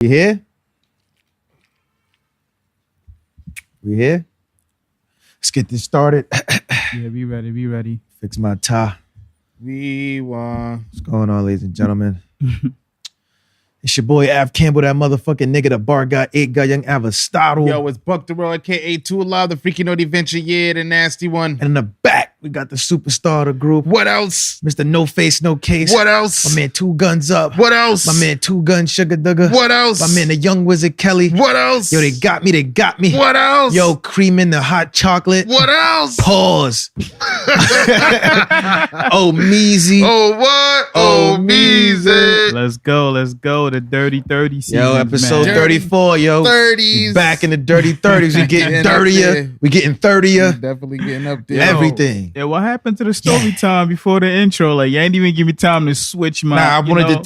You here? We here? Let's get this started. Yeah, be ready. Fix my tie. What's going on, ladies and gentlemen? It's your boy Av Campbell, that motherfucking nigga, the bar guy, 8 guy, young Aristotle. Yo, it's Buck the Roy, aka Too Alive, the freaking Naughty Venture, yeah, the nasty one. And in the back, we got the superstar of the group. What else? Mr. No Face, No Case. What else? My man, 2 Guns Up. What else? My man, 2 Gun Sugar Dugger. What else? My man, the Young Wizard Kelly. What else? Yo, they got me. What else? Yo, cream in the hot chocolate. What else? Pause. Oh, Meezy. Oh, what? Oh, Meezy. Let's go. The Dirty 30 season. Yo, episode 34, yo. 30s. Back in the dirty 30s. We getting dirtier. We getting 30er. Definitely getting up there. Everything. Yeah, what happened to the story time before the intro? Like, you ain't even give me time to switch my.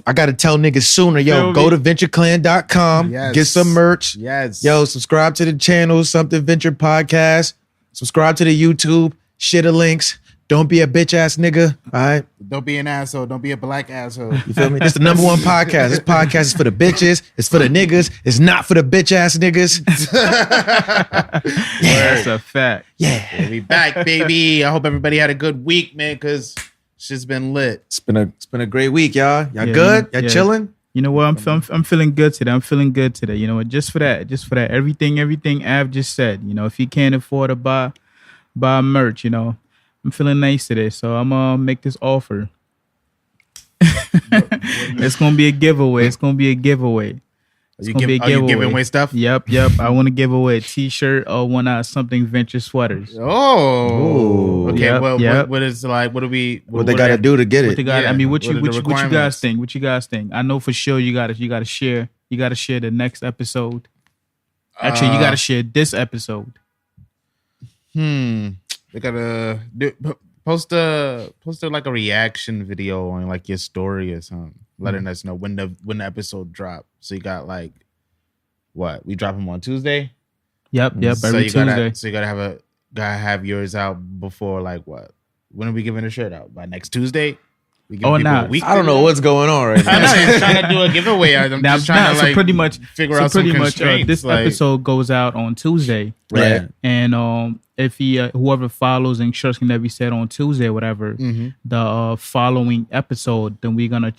I gotta tell niggas sooner. Yo, go to ventureclan.com. Yes. Get some merch. Yes. Yo, subscribe to the channel, Something Venture Podcast. Subscribe to the YouTube. Share the links. Don't be a bitch ass nigga. All right. Don't be an asshole. Don't be a black asshole. You feel me? This is the number one podcast. This podcast is for the bitches. It's for the niggas. It's not for the bitch ass niggas. Yeah, that's a fact. Yeah. We back, baby. I hope everybody had a good week, man, because shit's been lit. It's been a great week, y'all. Y'all Yeah, good? Y'all yeah. chilling? You know what? I'm feeling good today. You know what? Just for that. Everything Av just said. You know, if you can't afford to buy merch, you know, I'm feeling nice today, so I'm gonna make this offer. It's gonna be a giveaway. Are you giving away stuff? Yep. I want to give away a T-shirt or one of Something Venture sweaters. Oh, Ooh. okay. Yep, Well, yep. what is like? What do we? What they gotta do to get it? I mean, what what you are the guys requirements? think? What you guys think? I know for sure you gotta share. You gotta share the next episode. Actually, you gotta share this episode. They gotta post a like a reaction video on like your story or something, letting us know when the episode drop. So you got like what? We drop them on Tuesday. Yep. So Every you Tuesday. gotta have yours out before like what? When are we giving the shirt out? By next Tuesday? We give people nah. a week I don't to know what's going on right I now. know you're trying to do a giveaway. I'm just trying to like pretty much figure out some constraints. this like, episode goes out on Tuesday, Right. and if whoever follows instruction that we said on Tuesday, or whatever, the following episode, then we're gonna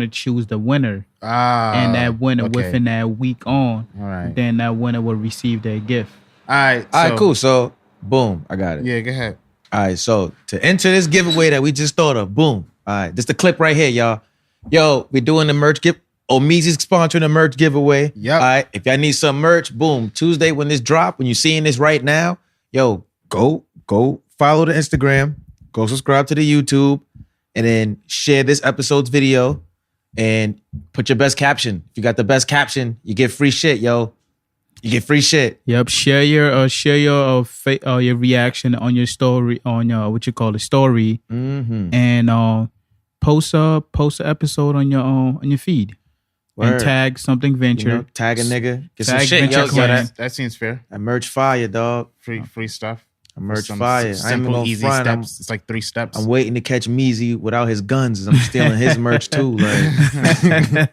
choose the winner, and that winner within that week on, All right. then that winner will receive their gift. All right. All right, cool. So, boom, I got it. Yeah, go ahead. All right, so to enter this giveaway that we just thought of, boom. All right, this the clip right here, y'all. Yo, we're doing the merch gift. Meezy's sponsoring the merch giveaway. Yep. All right, if y'all need some merch, boom, Tuesday when this drop, when you're seeing this right now, yo, go follow the Instagram, go subscribe to the YouTube, and then share this episode's video and put your best caption. If you got the best caption, you get free shit, yo. You get free shit. Yep. Share your reaction on your story on your story, and post a episode on your feed. Word. And tag Something Venture. You know, tag a nigga. Get some Tag shit, Venture yo. Clan. That seems fair. That merch fire, dog. Free stuff. Merch Some fire. I ain't simple, gonna easy front. steps. It's like 3 steps. I'm waiting to catch Meezy without his guns. I'm stealing his merch too. Like,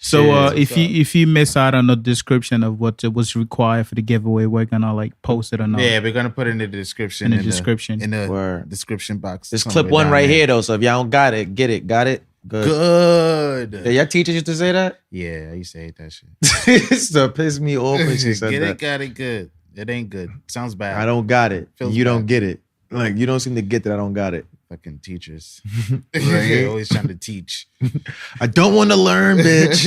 So Yeah, if you miss out on the description of what was required for the giveaway, we're gonna like post it or not. Yeah, we're gonna put it in the description. In the description. In the Word. description box. this somewhere clip one down right there. here though. So if y'all don't got it, get it. Got it? Good. Yeah, your teachers used to say that. Yeah, I used to hate that shit. It used to piss me off when she said Get it, that. got it, good. It ain't good. Sounds bad. I don't got it. Feels You don't bad. get it. Like you don't seem to get that I don't got it. Fucking teachers. Right. Always trying to teach. I don't want to learn, bitch.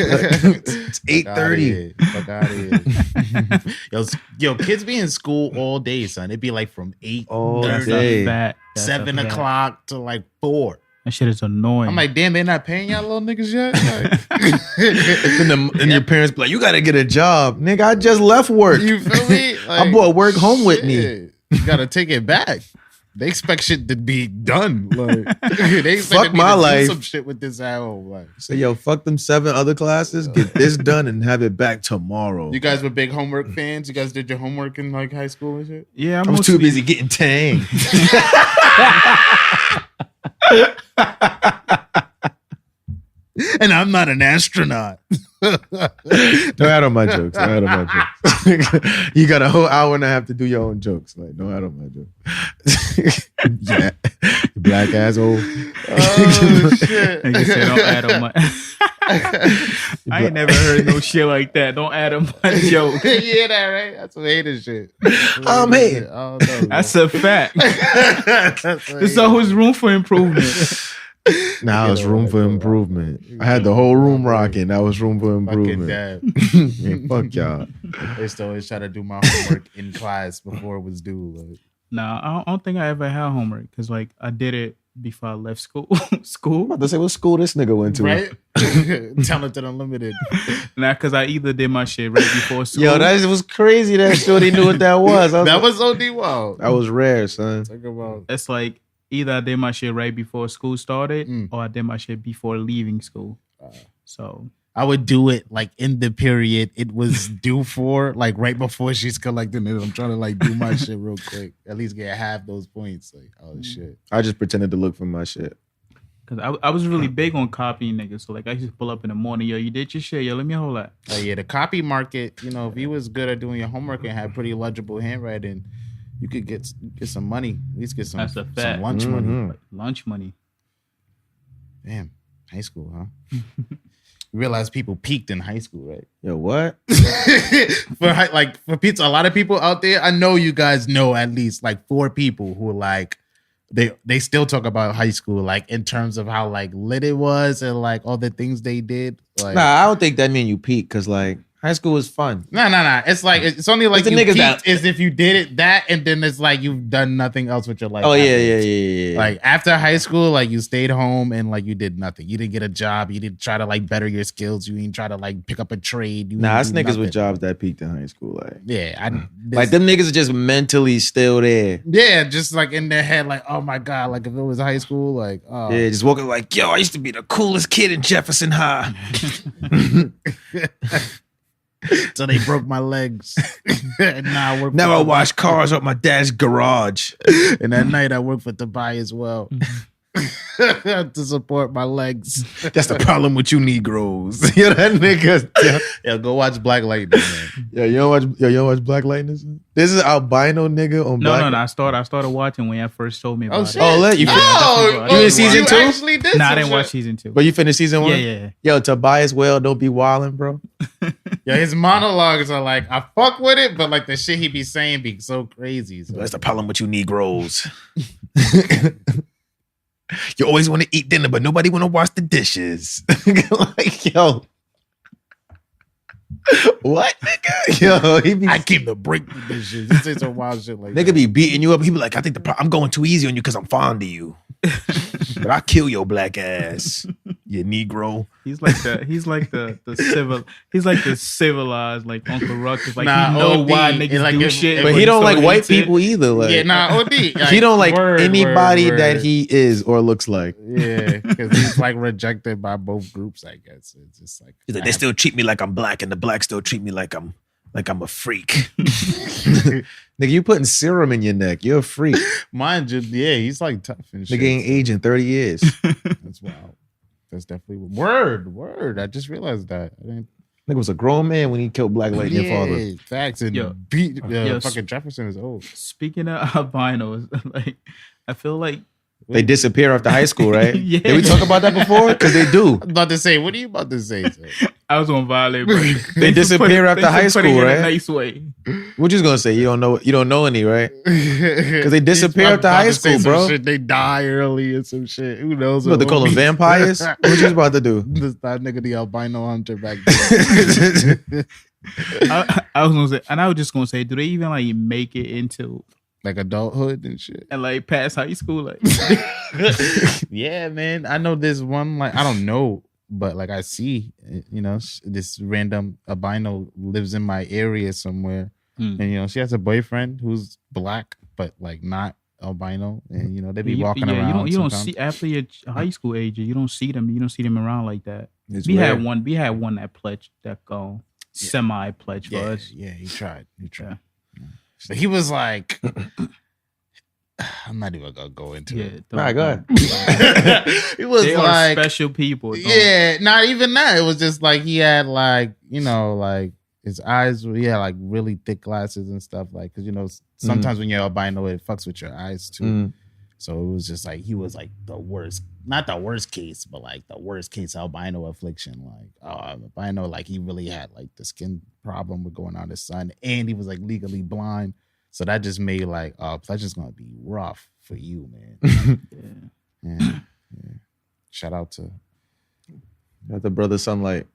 It's 8:30. Fuck out of here. Yo, kids be in school all day, son. It'd be like from 8 All That's day. a fact. That's a 7 fact. o'clock to like 4. That shit is annoying. I'm like, damn, they not paying y'all little niggas yet? And your parents be like, you gotta get a job. Nigga, I just left work. You feel me? I brought work home with me. shit, You gotta take it back. They expect shit to be done. Like they expect Fuck me my to life. do some shit with this at home. Like, So yo, fuck them 7 other classes. Get this done and have it back tomorrow. you guys were big homework fans. You guys did your homework in like high school and shit. yeah, I was too busy getting tang. And I'm not an astronaut. Don't add on my jokes. Don't add on my jokes. You got a whole hour and a half to do your own jokes. Like, don't add on my jokes. Yeah. Black asshole. Oh, shit. Nigga said, don't add on my... I ain't never heard no shit like that. Don't add on my joke. You hear that, right? That's some hater shit. I'm hating. Oh, no, That's a fact. There's always room for improvement. Now it's room for improvement. I had the whole room rocking. That was room for improvement. Man, fuck y'all. I used to always try to do my homework in class before it was due. Like. Nah, I don't think I ever had homework because like I did it before I left school. School? I'm about to say what school this nigga went to. Right? Talented Unlimited. Nah, because I either did my shit right before school. Yo, that was crazy that shorty knew what that was. That was OD wild. That was rare, son. Talk about. It's like either I did my shit right before school started or I did my shit before leaving school. So I would do it like in the period it was due for, like right before she's collecting it. I'm trying to like do my shit real quick. At least get half those points. Like, oh shit. I just pretended to look for my shit. Because I was really big on copying niggas. So like I used to pull up in the morning, yo, you did your shit, yo, let me hold that. Oh yeah, the copy market, you know, if you was good at doing your homework and had pretty legible handwriting, you could get some money. At least get some lunch money. Like lunch money. Damn. High school, huh? You realize people peaked in high school, right? Yo, what? for pizza, a lot of people out there, I know you guys know at least like 4 people who are like they still talk about high school, like in terms of how like lit it was and like all the things they did. Like, Nah, I don't think that mean you peak because like high school was fun. No. It's like it's only like the you niggas peaked that- is if you did it that, and then it's like you've done nothing else with your life. Oh after. yeah. Like after high school, like you stayed home and like you did nothing. You didn't get a job. You didn't try to like better your skills. You didn't try to like pick up a trade. You Nah, didn't it's do niggas nothing. with jobs that peaked in high school. Like, Yeah, like them niggas are just mentally still there. Yeah, just like in their head, like, oh my God, like if it was high school, like, oh. Yeah, just walking like, yo, I used to be the coolest kid in Jefferson High. So they broke my legs. And now I work. Now I wash cars up my dad's garage. And at night I work for Dubai as well. To support my legs. That's the problem with you Negroes. Yo, that nigga. Yeah, go watch Black Lightning, man. Yo, you don't watch Black Lightning? This is albino nigga on Black. No. I started watching when you first told me about it. shit. Oh, let you. Oh, you in season 2? Actually did Nah, I some didn't watch shit. season 2. But you finished season 1? Yeah. Yo, Tobias Well, don't be wildin', bro. Yeah, his monologues are like, I fuck with it, but like the shit he be saying be so crazy. So. That's the problem with you Negroes. You always want to eat dinner, but nobody want to wash the dishes. Like, yo. What, nigga? Yo, he be... I came to break the dishes. He say some wild shit like Nigga that. be beating you up. He be like, I think I'm going too easy on you because I'm fond of you. But I kill your black ass, you Negro. He's like the civilized like Uncle Ruckus. Like Nah, he know OD. why And niggas like do if- shit. if- But when he don't so like white into it. people either. Like, Yeah, nah, OD. Like, he don't like word, anybody word, that word. he is or looks like. Yeah, because he's like rejected by both groups, I guess. It's just like, He's like, they still treat me like I'm black, and the blacks still treat me like I'm a freak. Nigga, you putting serum in your neck. You're a freak. Mind you, yeah, he's like tough and shit. Nigga ain't aged in 30 years. That's wild. That's definitely word. I just realized that. I didn't. Nigga was a grown man when he killed Black Lady and father. Yeah, facts. And Yo. beat Yo, fucking Jefferson is old. Speaking of albinos, like I feel like They disappear after high school, right? Yeah. Did we talk about that before? Because they do. I'm about to say, what are you about to say? Sir? I was on violate, but They disappear after high school, In right? a nice way. What you gonna say? You don't know any, right? Because they disappear after high school, bro. Shit, they die early and some shit. Who knows? You about to call them vampires? What you about to do? That nigga the albino hunter back then. I was gonna say, and I was just gonna say, do they even like make it into Like adulthood and shit. and like past high school? Like, Yeah, man. I know this one, like, I don't know, but like I see, you know, this random albino lives in my area somewhere. And, you know, she has a boyfriend who's black, but like not albino. And, you know, they be walking around. You don't sometimes. see after your high school age. You don't see them. You don't see them around like that. It's We rare. had one that pledged that semi pledged for Yeah, us. yeah, he tried. Yeah. But he was like, I'm not even gonna go into it. don't- All right, go ahead. It was They like are special people. Don't- yeah, not even that. It was just like he had like like his eyes. He had like really thick glasses and stuff. Like because sometimes when you're albino, it fucks with your eyes too. Mm. So it was just like he was like the worst, not the worst case, but like the worst case albino affliction. Like albino, like he really had like the skin problem with going on his son, and he was like legally blind. So that just made like, that's just gonna be rough for you, man. yeah. Shout out to the brother sunlight.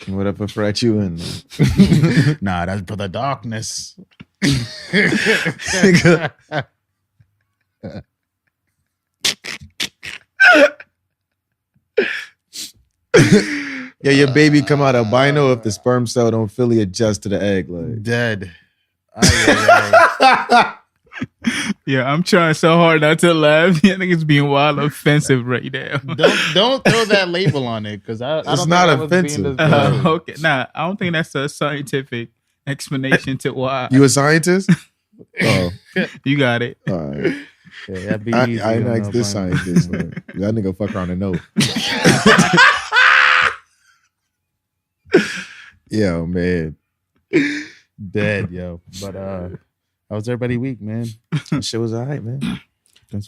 Whatever frat you in. nah, that's Brother Darkness. Yeah, your baby come out albino if the sperm cell don't fully adjust to the egg. Like Dead. Yeah, I'm trying so hard not to laugh. I think it's being wild offensive right now. Don't throw that label on it because I It's don't not think I was being offensive. this bad. Okay, nah, I don't think that's a scientific explanation to why. you a scientist? Oh, You got it. all right. Yeah, that I BB's ain't gonna asked this know about scientist. Like, that nigga fuck around and know. Yo, man. Dead, yo. But how was everybody week, man? That shit was all right, man.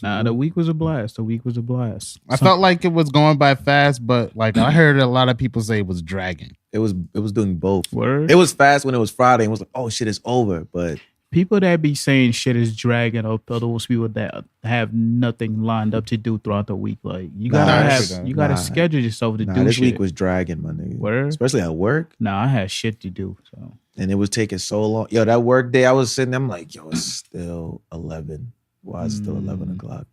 Nah, the week was a blast. The week was a blast. I felt like it was going by fast, but like I heard a lot of people say it was dragging. It was doing both. Word. It was fast when it was Friday and was like, oh shit, it's over. But People that be saying shit is dragging are those people that have nothing lined up to do throughout the week. Like you gotta schedule yourself to do this shit. week was dragging, my nigga. Word? Especially at work. Nah, I had shit to do. So And it was taking so long. Yo, that work day I was sitting there, I'm like, yo, it's still 11. Why is it still 11 o'clock?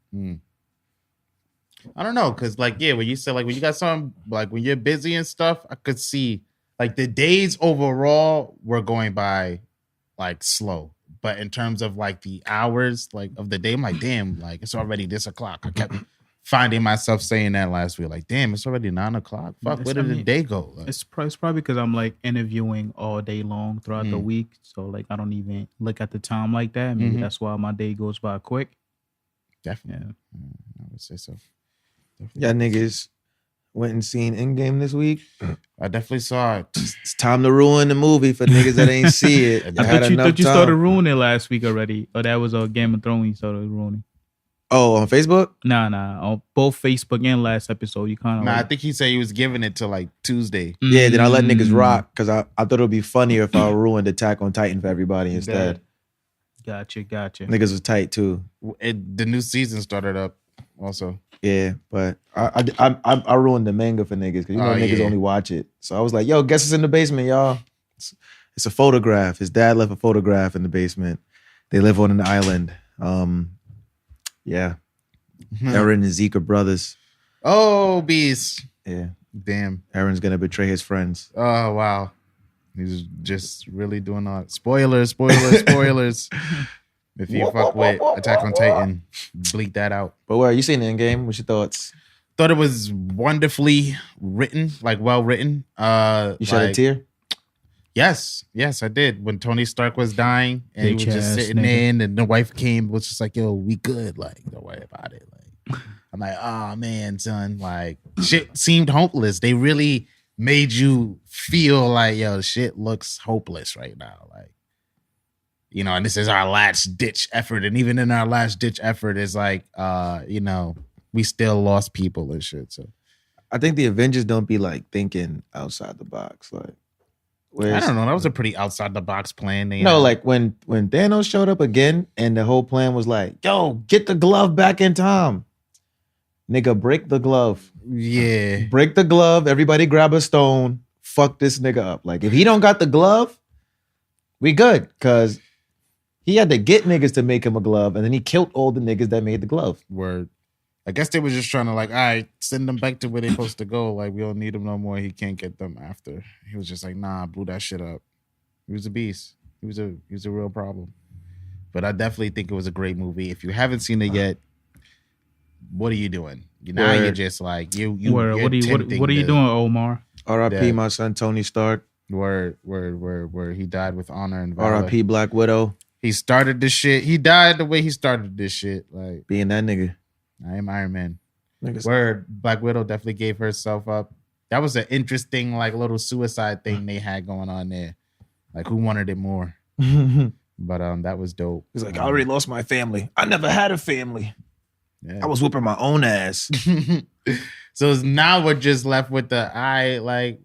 I don't know, cause like when you said like when you got some like when you're busy and stuff, I could see like the days overall were going by like slow. But in terms of like the hours like of the day, I'm like, damn, like it's already this o'clock. I kept finding myself saying that last week, like, damn, it's already 9 o'clock. Fuck, where did the day go? Like, it's probably because I'm like interviewing all day long throughout the week. So like I don't even look at the time like that. Maybe that's why my day goes by quick. Definitely. Yeah. I would say so. Y'all niggas went and seen Endgame this week. I definitely saw it. It's time to ruin the movie for niggas that ain't see it. I thought you started ruining it last week already. Or that was Game of Thrones you started ruining. Oh, on Facebook? Nah. On both Facebook and last episode, you kind of. I think he said he was giving it to like Tuesday. Yeah, then I let niggas rock because I thought it would be funnier if I ruined Attack on Titan for everybody instead. Gotcha. Niggas was tight too. The new season started up also. Yeah, but I ruined the manga for niggas because niggas only watch it. So I was like, yo, guess what's in the basement, y'all? It's a photograph. His dad left a photograph in the basement. They live on an island. Yeah. Eren and Zeke are brothers. Oh, beast. Yeah. Damn. Eren's gonna betray his friends. Oh, wow. He's just really doing all spoilers. If you fuck with Attack on Titan, bleep that out. But where you seen the Endgame? What's your thoughts? Thought it was wonderfully written, like well written. You shed a tear? Yes, I did. When Tony Stark was dying and he was just sitting nigga. in, and the wife came, was just like, "Yo, we good. Like, don't worry about it." Like, I'm like, "Oh man, son, like shit seemed hopeless." They really made you feel like, "Yo, shit looks hopeless right now." Like, and this is our last ditch effort, and even in our last ditch effort, is like, we still lost people and shit. So, I think the Avengers don't be like thinking outside the box, like. I don't know. That was a pretty outside the box plan. Like when Thanos showed up again and the whole plan was like, yo, get the glove back in time. Nigga, break the glove. Yeah. Break the glove. Everybody grab a stone. Fuck this nigga up. Like if he don't got the glove, we good. Cause he had to get niggas to make him a glove and then he killed all the niggas that made the glove. Word. I guess they were just trying to like, all right, send them back to where they're supposed to go. Like, we don't need him no more. He can't get them after. He was just like, nah, blew that shit up. He was a beast. He was a real problem. But I definitely think it was a great movie. If you haven't seen it yet, what are you doing? You're just like you. What are you doing, Omar? R.I.P. my son Tony Stark. Where he died with honor and valor. R.I.P. Black Widow. He started this shit. He died the way he started this shit. Like Being that nigga. I am Iron Man. Niggas. Word. Black Widow definitely gave herself up. That was an interesting, like, little suicide thing they had going on there. Like, who wanted it more? But that was dope. He's like, I already lost my family. I never had a family. Yeah. I was whooping my own ass. So now we're just left with the like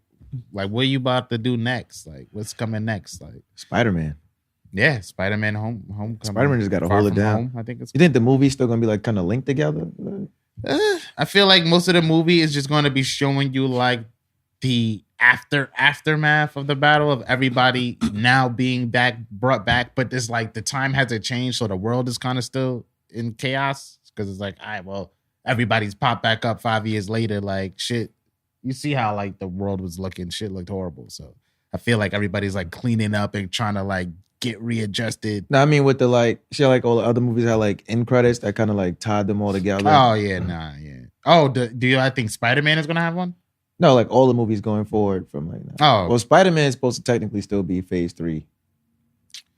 what are you about to do next? Like, what's coming next? Like Spider-Man. Yeah, Spider-Man Homecoming. Spider-Man just got to hold it down. I think it's. You think the movie's still gonna be like kind of linked together? I feel like most of the movie is just going to be showing you like the aftermath of the battle of everybody now being brought back, but this like the time hasn't changed, so the world is kind of still in chaos because it's like, all right, well, everybody's popped back up 5 years later. Like shit, you see how like the world was looking. Shit looked horrible. So I feel like everybody's like cleaning up and trying to like get readjusted. No, I mean with the like, shit, like all the other movies had like end credits that kind of like tied them all together. Oh yeah, yeah. Oh, do you? I think Spider-Man is gonna have one. No, like all the movies going forward from like now. Oh, well, Spider-Man is supposed to technically still be Phase 3.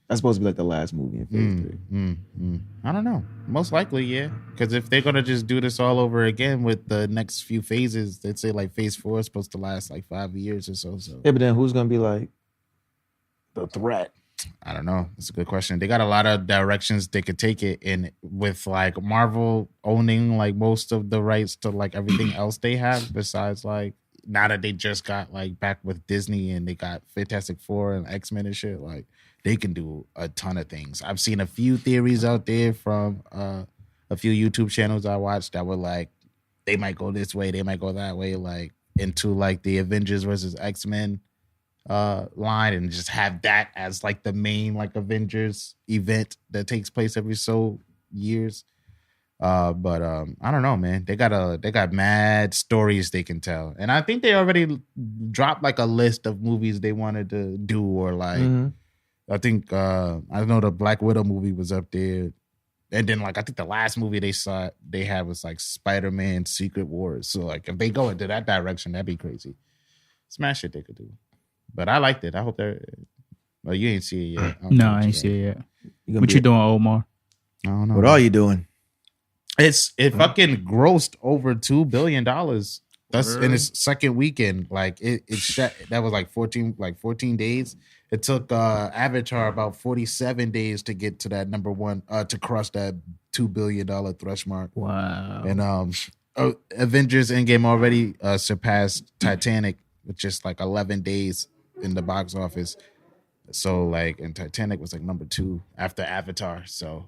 That's supposed to be like the last movie in Phase 3. I don't know. Most likely, yeah. Because if they're gonna just do this all over again with the next few phases, they'd say like Phase 4 is supposed to last like 5 years or so. Yeah, but then who's gonna be like the threat? I don't know. It's a good question. They got a lot of directions they could take it in, with like Marvel owning like most of the rights to like everything else they have, besides like now that they just got like back with Disney and they got Fantastic Four and X-Men and shit, like they can do a ton of things. I've seen a few theories out there from a few YouTube channels I watched that were like, they might go this way, they might go that way, like into like the Avengers versus X-Men line, and just have that as like the main like Avengers event that takes place every so years. But I don't know, man. They got mad stories they can tell, and I think they already dropped like a list of movies they wanted to do, or like I think I know the Black Widow movie was up there, and then like I think the last movie they had was like Spider-Man Secret Wars. So like if they go into that direction, that'd be crazy. Smash shit they could do. But I liked it. I hope they're. Well, you ain't see it yet. No, I ain't see it yet. What you doing, Omar? I don't know. What are you doing? It fucking grossed over $2 billion. That's in its second weekend. Like it that was like 14 days. It took Avatar about 47 days to get to that number one, to cross that $2 billion threshold mark. Wow. And Avengers Endgame already surpassed Titanic with just like 11 days in the box office. So like, and Titanic was like number 2 after Avatar. So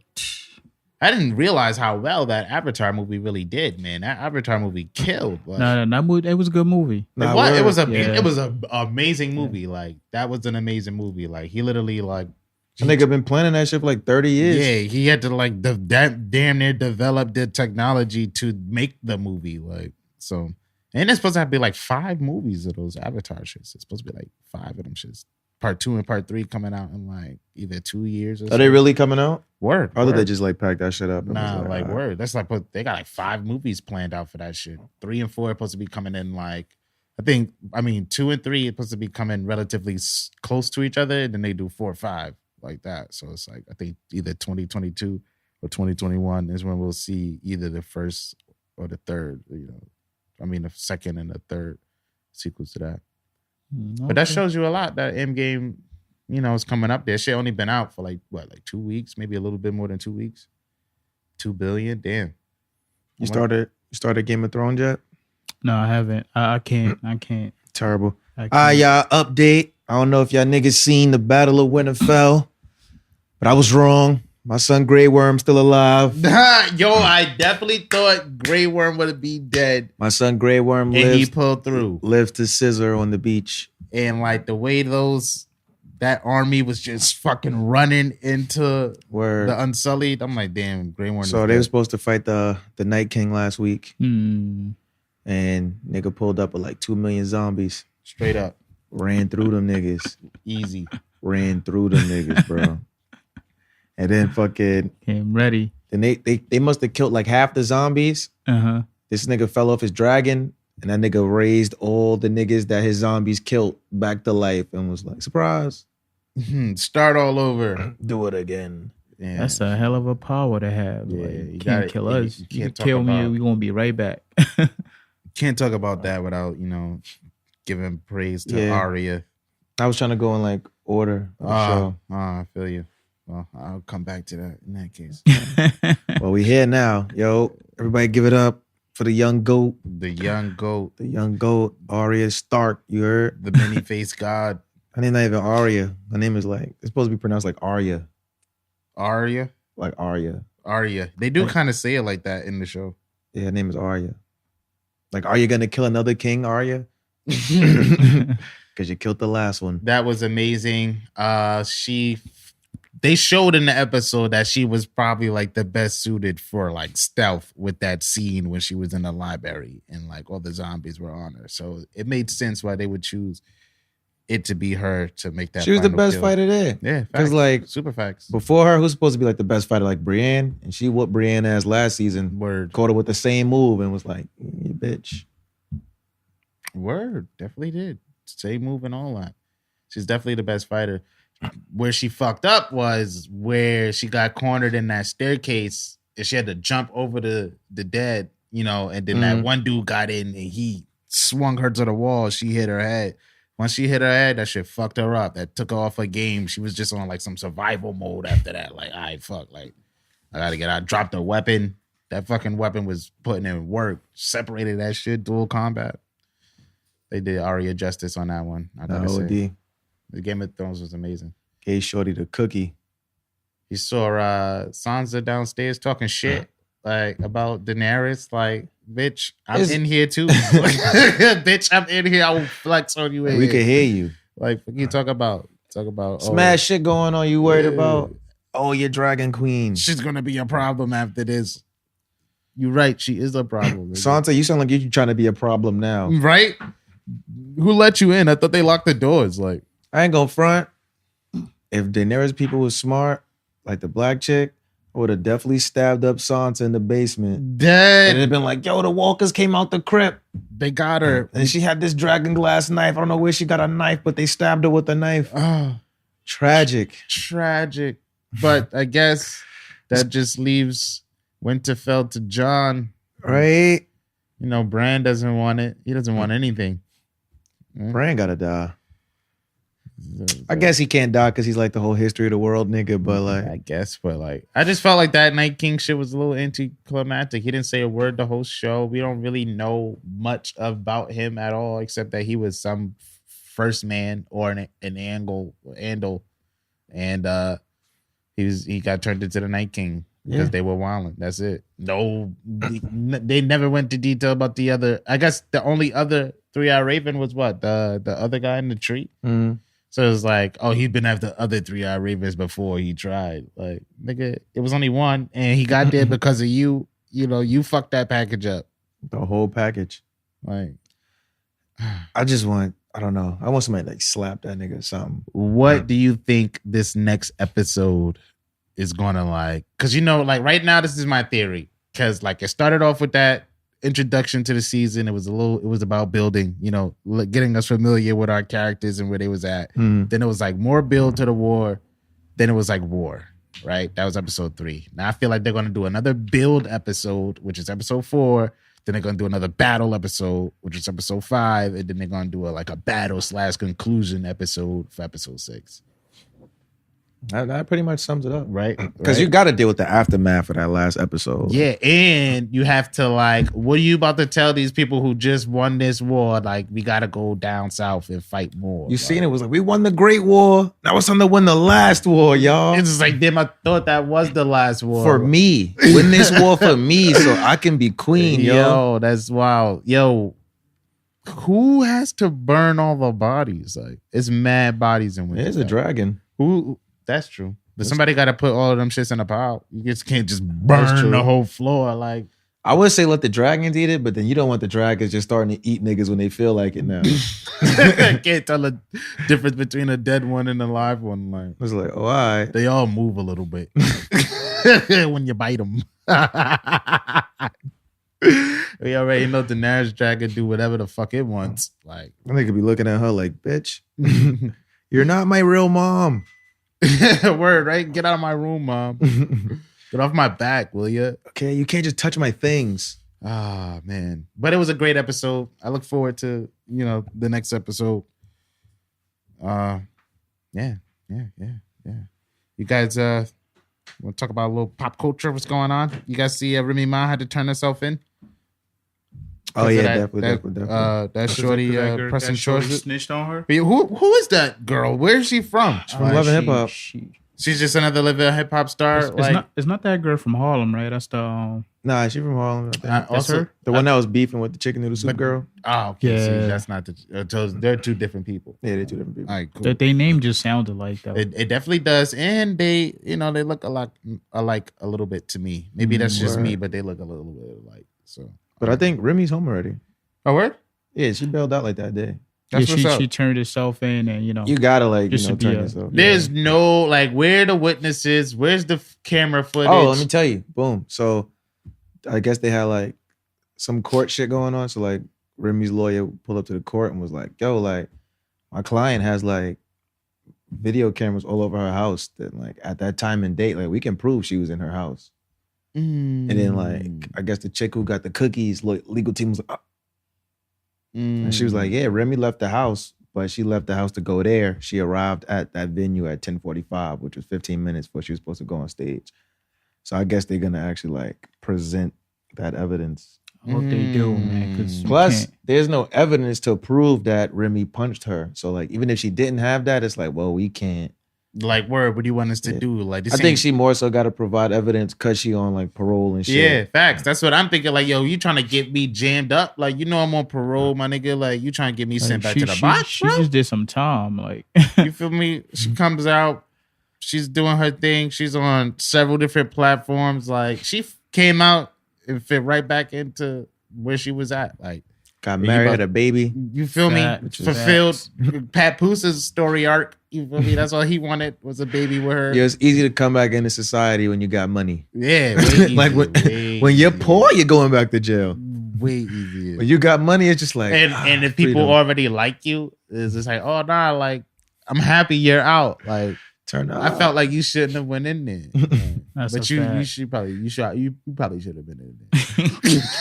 I didn't realize how well that Avatar movie really did, man. That Avatar movie killed. Like, no, that movie, it was a good movie. It was an amazing movie. Yeah. Like that was an amazing movie. Like he literally like, I think I've been planning that shit for like 30 years. Yeah, he had to like damn near develop the technology to make the movie. Like so. And it's supposed to be like 5 movies of those Avatar shits. It's supposed to be like 5 of them shits. Part 2 and part 3 coming out in like either 2 years or so. Are they really coming out? Word. Or did they just like pack that shit up? Nah, like word. That's like, they got like 5 movies planned out for that shit. 3 and 4 are supposed to be coming in like, 2 and 3 are supposed to be coming relatively close to each other. And then they do 4 or 5 like that. So it's like, I think either 2022 or 2021 is when we'll see either the first or the third, the second and the third sequels to that. Okay. But that shows you a lot that Endgame, is coming up there. Shit only been out for like 2 weeks, maybe a little bit more than 2 weeks. $2 billion, damn. You started Game of Thrones yet? No, I haven't. I can't. Terrible. Y'all, update. I don't know if y'all niggas seen the Battle of Winterfell, but I was wrong. My son Grey Worm's still alive. Yo, I definitely thought Grey Worm would be dead. My son Grey Worm he pulled through. Lived to scissor on the beach. And like the way that army was just fucking running into the Unsullied. I'm like, damn, Grey Worm. So they were supposed to fight the Night King last week. And nigga pulled up with like 2 million zombies. Straight up. Ran through them niggas. Easy. Ran through them niggas, bro. And then fucking came ready. Then they must have killed like half the zombies. This nigga fell off his dragon, and that nigga raised all the niggas that his zombies killed back to life, and was like, surprise. Start all over. Do it again. Yeah. That's a hell of a power to have. Yeah, Like, you you gotta- can't kill you- us. you You can't can kill talk me. about- We're gonna be right back. Can't talk about that without, giving praise to Yeah. Arya. I was trying to go in like order of the show. I feel you. Well, I'll come back to that in that case. Well, we here now. Yo, everybody give it up for the young goat. The young goat, The young goat, Arya Stark. You heard? the many-faced god, Her name not even Arya. Her name is like, it's supposed to be pronounced like Arya. Arya. Like Arya. Arya. They do kind of say it like that in the show. Yeah, her name is Arya. Like, are you gonna kill another king, Arya? Because you killed the last one. That was amazing. They showed in the episode that she was probably like the best suited for like stealth with that scene when she was in the library and like all the zombies were on her. So it made sense why they would choose it to be her to make that. She was the final best kill. fighter there. Yeah, Because like super facts. before her, who's supposed to be like the best fighter, like Brienne, and she whooped Brienne ass last season. Word. Caught her with the same move and was like, "You bitch." Word, definitely did. Same move and all that. She's definitely the best fighter. Where she fucked up was where she got cornered in that staircase and she had to jump over the dead, and then that one dude got in and he swung her to the wall. She hit her head. Once she hit her head, that shit fucked her up. That took her off her game. She was just on like some survival mode after that. Like, all right, fuck. Like, I gotta get out. Dropped her weapon. That fucking weapon was putting in work. Separated that shit, dual combat. They did Arya justice on that one. I gotta say. OD. The Game of Thrones was amazing. Gave Shorty the cookie. You saw Sansa downstairs talking shit like about Daenerys. Like, bitch, I'm in here too. Bitch, I'm in here. I will flex on you. We can hear you. Like, what you talk about? Smash shit going on. You worried about? Oh, your dragon queen. She's gonna be a problem after this. You're right. She is a problem. Sansa, you sound like you're trying to be a problem now. Right? Who let you in? I thought they locked the doors. Like, I ain't gonna front. If Daenerys people was smart, like the black chick, I would have definitely stabbed up Sansa in the basement. And dead. it'd been like, yo, the walkers came out the crypt. They got her. And she had this dragon glass knife. I don't know where she got a knife, but they stabbed her with a knife. Oh, Tragic. tragic. But I guess that just leaves Winterfell to Jon. Right? Bran doesn't want it. He doesn't want anything. Bran gotta die. I guess he can't die because he's like the whole history of the world nigga, but like, I guess, but like, I just felt like that Night King shit was a little anticlimactic. He didn't say a word the whole show. We don't really know much about him at all, except that he was some first man or an Andal, and he got turned into the Night King because they were wilding. That's it. No, they never went to detail about the other. I guess the only other three-eyed raven was what the other guy in the tree. mm-hmm. So it's like, oh, he'd been after other three-eyed ravens before he tried. Like, nigga, it was only one, and he got there because of you. You fucked that package up. The whole package. Like, I just want, I don't know. I want somebody to like slap that nigga or something. what do you think this next episode is gonna like? Because like right now, this is my theory. Because like it started off with that introduction to the season. It was about building, getting us familiar with our characters and where they was at. Then it was like more build to the war. Then it was like war, right? That was episode 3. Now I feel like they're going to do another build episode, which is episode 4. Then they're going to do another battle episode, which is episode 5. And then they're going to do a battle/conclusion episode for episode 6. That pretty much sums it up. Right? Because you got to deal with the aftermath of that last episode. Yeah, and you have to like, what are you about to tell these people who just won this war? Like, we got to go down south and fight more. You seen it was like, we won the Great War. Now it's time to win the last war, y'all. It's just like, damn, I thought that was the last war. For me. Win this war for me so I can be queen, yo. Yo, that's wild. Yo, who has to burn all the bodies? Like, it's mad bodies in Winterfell. There's a dragon. Who? That's true. But somebody got to put all of them shits in a pile. You just can't just burn the whole floor. Like, I would say let the dragons eat it, but then you don't want the dragons just starting to eat niggas when they feel like it now. I can't tell the difference between a dead one and a live one. Like, It's like, oh, all right. they all move a little bit when you bite them. We already know Daenerys dragon do whatever the fuck it wants. Like, I think could be looking at her like, bitch, You're not my real mom. Word, right? Get out of my room, mom. Get off my back, will you? Okay, you can't just touch my things. Ah, man. But it was a great episode. I look forward to, the next episode. Yeah. You guys want to talk about a little pop culture? What's going on? You guys see Remy Ma had to turn herself in? Oh yeah, definitely. That shorty pressing charges. Snitched on her. But who is that girl? Where is she from? From Love and Hip Hop. She's just another Love Hip Hop star. It's not that girl from Harlem, right? That's the Nah, she from Harlem. That's her? The one that was beefing with the chicken noodle soup girl. Oh, okay. Yeah. See, that's not they're two different people. Yeah, they're two different people. All right, cool. Their name just sounded like that. It definitely does, and they look a lot alike a little bit to me. Maybe that's just me, but they look a little bit alike. So, but I think Remy's home already. Oh, word? Yeah, she bailed out like that day. That's what's up. She turned herself in, and you gotta turn be yourself. There's no where are the witnesses? Where's the camera footage? Oh, let me tell you. Boom. So, I guess they had some court shit going on. So Remy's lawyer pulled up to the court and was like, "Yo, my client has video cameras all over her house that at that time and date, we can prove she was in her house." And then I guess the chick who got the cookies, legal team was like, and she was like, "Yeah, Remy left the house, but she left the house to go there. She arrived at that venue at 10:45, which was 15 minutes before she was supposed to go on stage. So I guess they're gonna actually present that evidence." I hope they do, man. 'Cause Plus, there's no evidence to prove that Remy punched her. So even if she didn't have that, it's well, we can't. Word, what do you want us to do? I think she more so got to provide evidence because she on parole and shit. Yeah, facts. That's what I'm thinking. Yo, you trying to get me jammed up? I'm on parole, my nigga. You trying to get me sent back to the box, She bro? just did some time, You feel me? She comes out. She's doing her thing. She's on several different platforms. She came out and fit right back into where she was at. Got married, had a baby. You feel me? Fulfilled Pat Poose's story arc. You feel me? That's all he wanted was a baby with her. Yeah, it's easy to come back into society when you got money. Yeah. When you're poor, you're going back to jail. Way easier. When you got money, it's just and if people already like you, it's just oh nah, I'm happy you're out. Turn out. I felt like you shouldn't have went in there. But you probably should have been in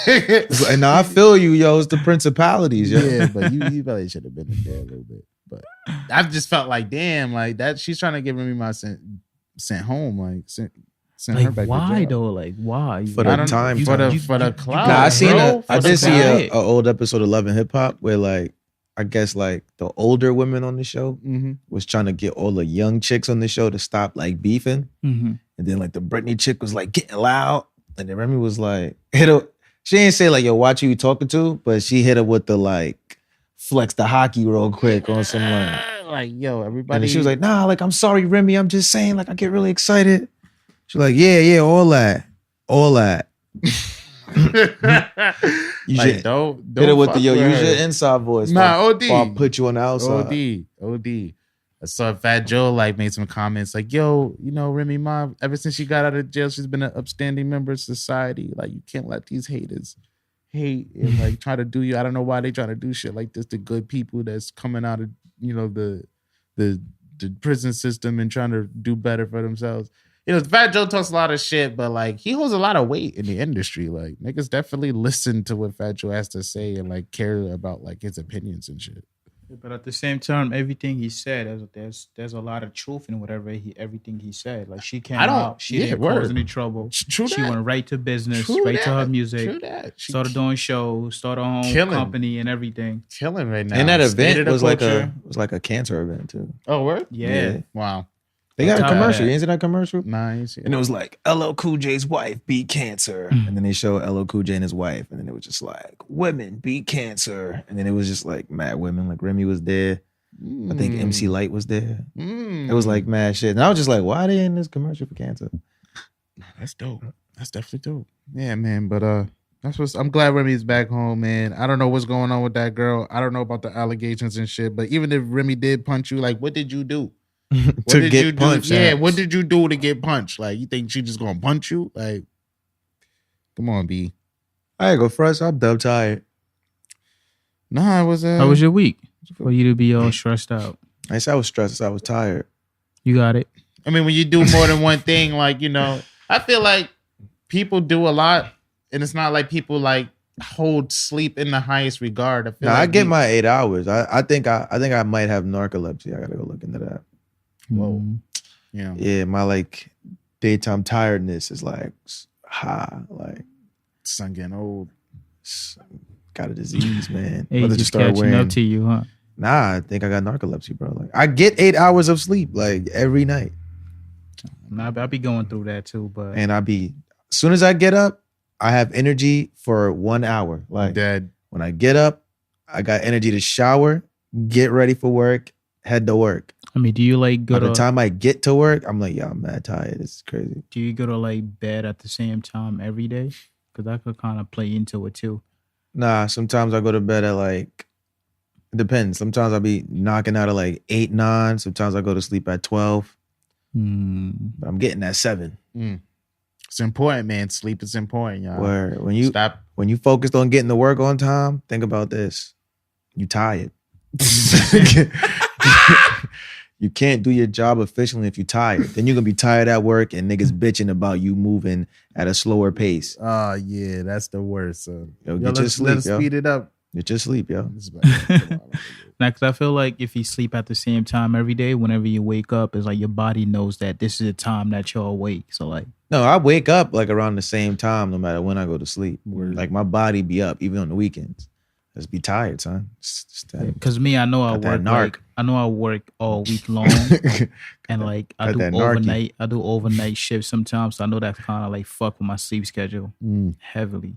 there. And I feel you, yo. It's the principalities, yo. Yeah, but you probably should have been in there a little bit. But I just felt damn, that she's trying to get me my sent home, sent her back. Why to jail. though? Why? For the time, for the cloud. Nah, I did see an old episode of Love and Hip Hop where I guess the older women on the show was trying to get all the young chicks on the show to stop beefing. Mm-hmm. And then the Britney chick was getting loud. And then Remy was hit her. She didn't say yo, watch who you talking to, but she hit her with the flex the hockey real quick on some yo, everybody. And she was nah, I'm sorry, Remy. I'm just saying, I get really excited. She's yeah, all that. You should don't hit it with the use her. your inside voice. Nah, OD. Or I'll put you on the outside. OD. I saw Fat Joe made some comments yo, Remy Ma, ever since she got out of jail, she's been an upstanding member of society. You can't let these haters hate and try to do you. I don't know why they trying to do shit like this to good people that's coming out of the prison system and trying to do better for themselves. Fat Joe talks a lot of shit, but he holds a lot of weight in the industry. Niggas definitely listen to what Fat Joe has to say and care about his opinions and shit. But at the same time, everything he said, there's a lot of truth in everything he said. She came out, she didn't cause any trouble. True she that. went right to business, True right that. to her music. True that. She started doing shows, started her own company and everything. Killing right now. And that event State of was the a cancer event too. Oh, word? Yeah. Wow. They got a commercial. You ain't seen that commercial? Nice. And it was LL Cool J's wife beat cancer. And then they showed LL Cool J and his wife. And then it was just women beat cancer. And then it was just mad women. Remy was there. I think MC Light was there. It was mad shit. And I was just why are they in this commercial for cancer? That's dope. That's definitely dope. Yeah, man. But I'm glad Remy's back home, man. I don't know what's going on with that girl. I don't know about the allegations and shit. But even if Remy did punch you, what did you do? To get punched. Yeah, what did you do to get punched? You think she just gonna punch you? Come on, B. I ain't go first. I'm dumb tired. Nah, it was. How was your week for you to be all stressed out? I said I was stressed. I said I was tired. You got it. I mean, when you do more than one thing, like, you know, I feel like people do a lot, and it's not like people like hold sleep in the highest regard. I feel No, like I get my 8 hours. I think I might have narcolepsy. I gotta go look into that. Whoa. Mm. Yeah. Yeah, my like daytime tiredness is like high. Like Son getting old. got a disease, man. Age Brother is catching up to you, huh? Nah, I think I got narcolepsy, bro. Like I get 8 hours of sleep like every night. I'll be going through that too, but And as soon as I get up, I have energy for 1 hour. Like Dead. when I get up, I got energy to shower, get ready for work, head to work. I mean, do you like go By to the time I get to work, I'm like, yeah, I'm mad tired. It's crazy. do you go to like bed at the same time every day? Because that could kind of play into it too. Nah, sometimes I go to bed at like, it depends. Sometimes I'll be knocking out at like 8, 9. Sometimes I go to sleep at 12. But I'm getting that 7. It's important, man. Sleep is important, y'all. Where when Stop. you focused on getting to work on time, think about this. You tired. You can't do your job efficiently if you're tired. Then you're gonna be tired at work and niggas bitching about you moving at a slower pace. Oh yeah, that's the worst. Yo, Yo, get your sleep, let's yo. speed it up. Get your sleep, yo. Now, because I feel like if you sleep at the same time every day, whenever you wake up, it's like your body knows that this is the time that you're awake. So like, No, I wake up like around the same time no matter when I go to sleep. Like my body be up even on the weekends. Just be tired, son. because me, I know I Got that work narc. like I know I work all week long, and like I got do that narky. overnight. I do overnight shifts sometimes. So I know that kind of like fuck with my sleep schedule heavily.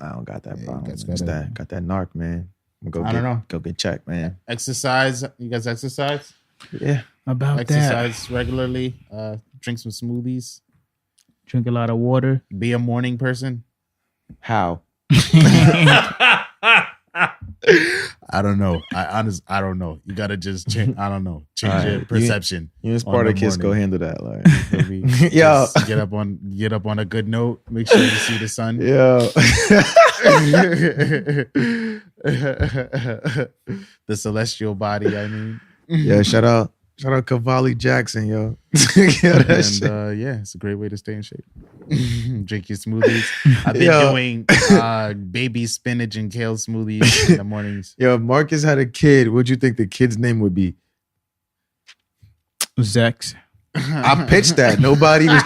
I don't got that Yeah, problem. you guys Got that narc, man. I'm gonna I don't know. Go get checked, man. Exercise. You guys exercise? Yeah. About Exercise regularly. Drink some smoothies. that, drink a lot of water. Be a morning person. How? I don't know. I don't know. You gotta just change. I don't know. Change All your right. perception. You and on the Spartacus go morning. handle that. Like, Maybe Yo. just get up on a good note. Make sure you see the sun. yo. The celestial body. I mean. Yeah, shout out Cavalli Jackson, yo. Yo, that And shit. yeah, it's a great way to stay in shape. Drink your smoothies. I've been Yo. doing baby spinach and kale smoothies in the mornings. Yo, if Marcus had a kid, what'd you think the kid's name would be? Zex. I pitched that. Nobody was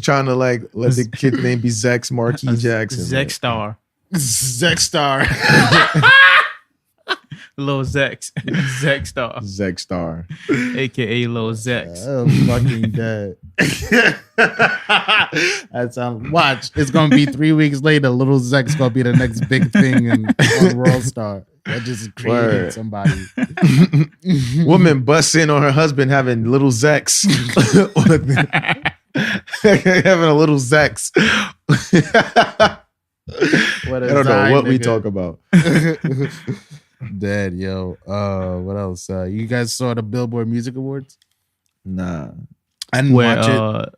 trying to like let the kid's name be Zex Marquis Jackson. Zex Star. Zexstar. Lil Zex. Zex Star. Zex Star. AKA Lil Zex. I'm fucking dead. That sounds. Watch. It's gonna be 3 weeks later. Little Zex gonna be the next big thing on World Star. That just created Word. somebody. Woman busts in on her husband having little Zex. Having a little Zex. What I don't know what we talk about. Dead, yo. What else? You guys saw the Billboard Music Awards? Nah. I didn't watch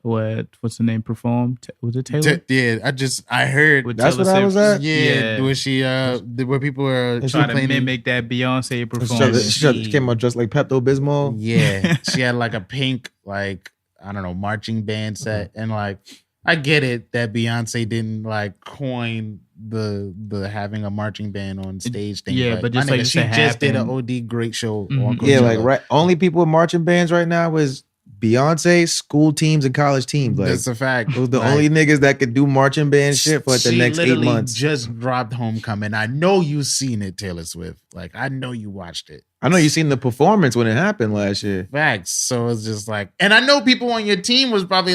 what's the name performed? Was it Taylor? Yeah, I heard. With That's Taylor what I was Swift? at? Yeah, where she where people were Trying to complaining. mimic that Beyonce performance. She came out dressed like Pepto-Bismol. Yeah, she had like a pink, like, I don't know, marching band set, and like, I get it that Beyonce didn't like coin the having a marching band on stage thing. Yeah, but just my like nigga, she to just did an happen. OD great show. Mhm. On Yeah, Coachella. like right. Only people with marching bands right now was Beyonce, school teams, and college teams. Like That's a fact. those the Like, only niggas that could do marching band shit for like the she next 8 literally months. just dropped Homecoming. I know you seen it, Taylor Swift. Like, I know you watched it. I know you seen the performance when it happened last year. Facts. So it's just like, and I know people on your team was probably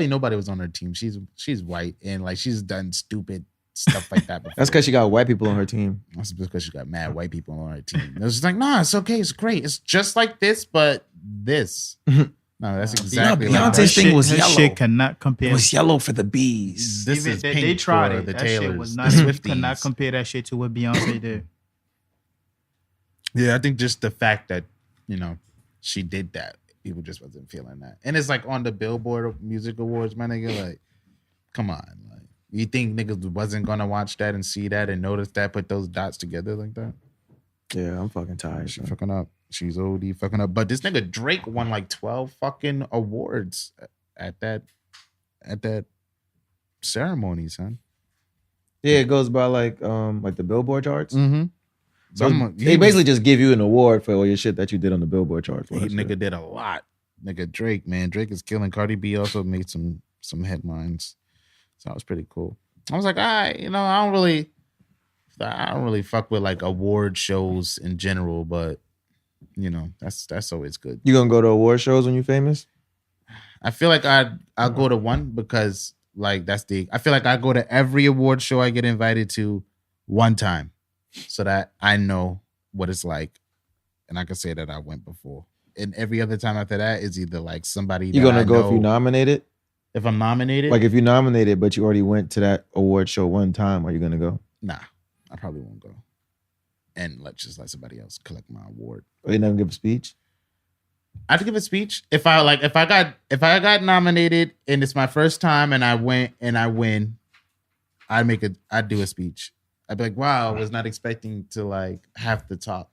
nobody was on her team. She's white and like she's done stupid stuff like that before. That's because she got white people on her team. That's because she got mad white people on her team. It was just like, nah, it's okay, it's great. It's just like this, but this. No, that's exactly No, like Beyonce's that. thing was her yellow. shit cannot compare. yellow for the bees. This Even is they pink tried for it. the That shit Taylors, was the not. You Swifties. cannot compare that shit to what Beyonce did. Yeah, I think just the fact that, she did that, people just wasn't feeling that. And it's like on the Billboard Music Awards, my nigga, like, come on. Like, you think niggas wasn't gonna watch that and see that and notice that, put those dots together like that? Yeah, I'm fucking tired. She's son. fucking up. She's OD fucking up. But this nigga Drake won like 12 fucking awards at that ceremony, son. Yeah, it goes by like the Billboard charts. Mm-hmm. So they basically just give you an award for all your shit that you did on the Billboard charts. He nigga did a lot. Nigga Drake, man. Drake is killing. Cardi B also made some headlines. So that was pretty cool. I was like, I don't really fuck with like award shows in general, but that's always good. You gonna go to award shows when you famous? I feel like I'll go to one because like I feel like I go to every award show I get invited to one time so that I know what it's like and I can say that I went before. And every other time after that is either like somebody you gonna go if you nominated? If I'm nominated? Like if you nominated but you already went to that award show one time, are you gonna go? Nah, I probably won't go. And let somebody else collect my award. Or you never give a speech? I'd give a speech if I got nominated and it's my first time and I went and I win. I'd do a speech. I'd be like, wow, I was not expecting to like have to talk.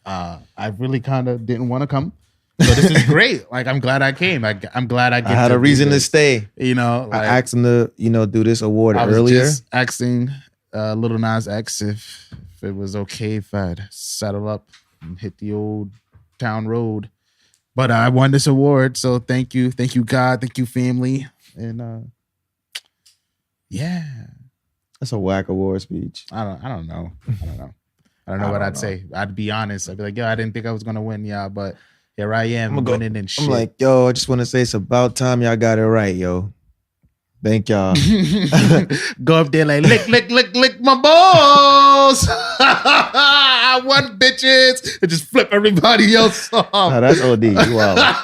I really kind of didn't want to come, so this is great. Like, I'm glad I came. I'm glad I had a reason to stay. Like, I asked him to do this award I was earlier. Just asking Lil Nas X if it was okay if I'd saddle up and hit the old town road. But I won this award, so thank you God, thank you family, and yeah, That's a whack award speech. I don't know. I don't know what I'd say. I'd be honest. I'd be like, yo, I didn't think I was gonna win, y'all, but here I am winning and shit. I'm like, yo, I just want to say it's about time y'all got it right, yo. Thank y'all. Go up there like lick my balls. I won, bitches, and just flip everybody else off. Nah, that's OD. Wow.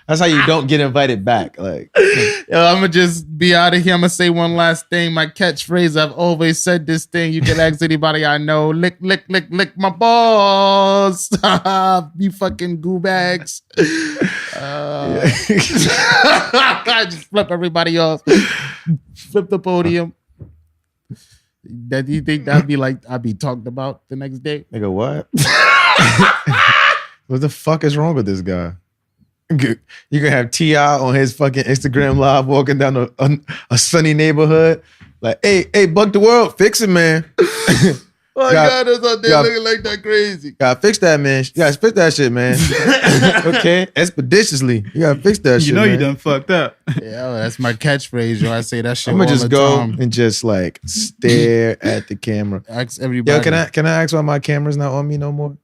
That's how you don't get invited back. Like, yo, I'm gonna just be out of here. I'm gonna say one last thing. My catchphrase. I've always said this thing. You can ask anybody I know. Lick my balls. You fucking goo bags. I just flip everybody off. Flip the podium. That you think that'd be like I'd be talked about the next day? nigga, what? What the fuck is wrong with this guy? You can have T.I. on his fucking Instagram live walking down a sunny neighborhood. Like, hey, Buck the World, fix it, man. Oh, God, that's out there looking like that crazy. Gotta fix that, man. You gotta fix that shit, man. Okay? Expeditiously. You gotta fix that shit, You know man. you done fucked up. Yeah, that's my catchphrase, yo. I say that shit I'm gonna all just the go time. and just like stare at the camera. Ask everybody. Yo, can I ask why my camera's not on me no more?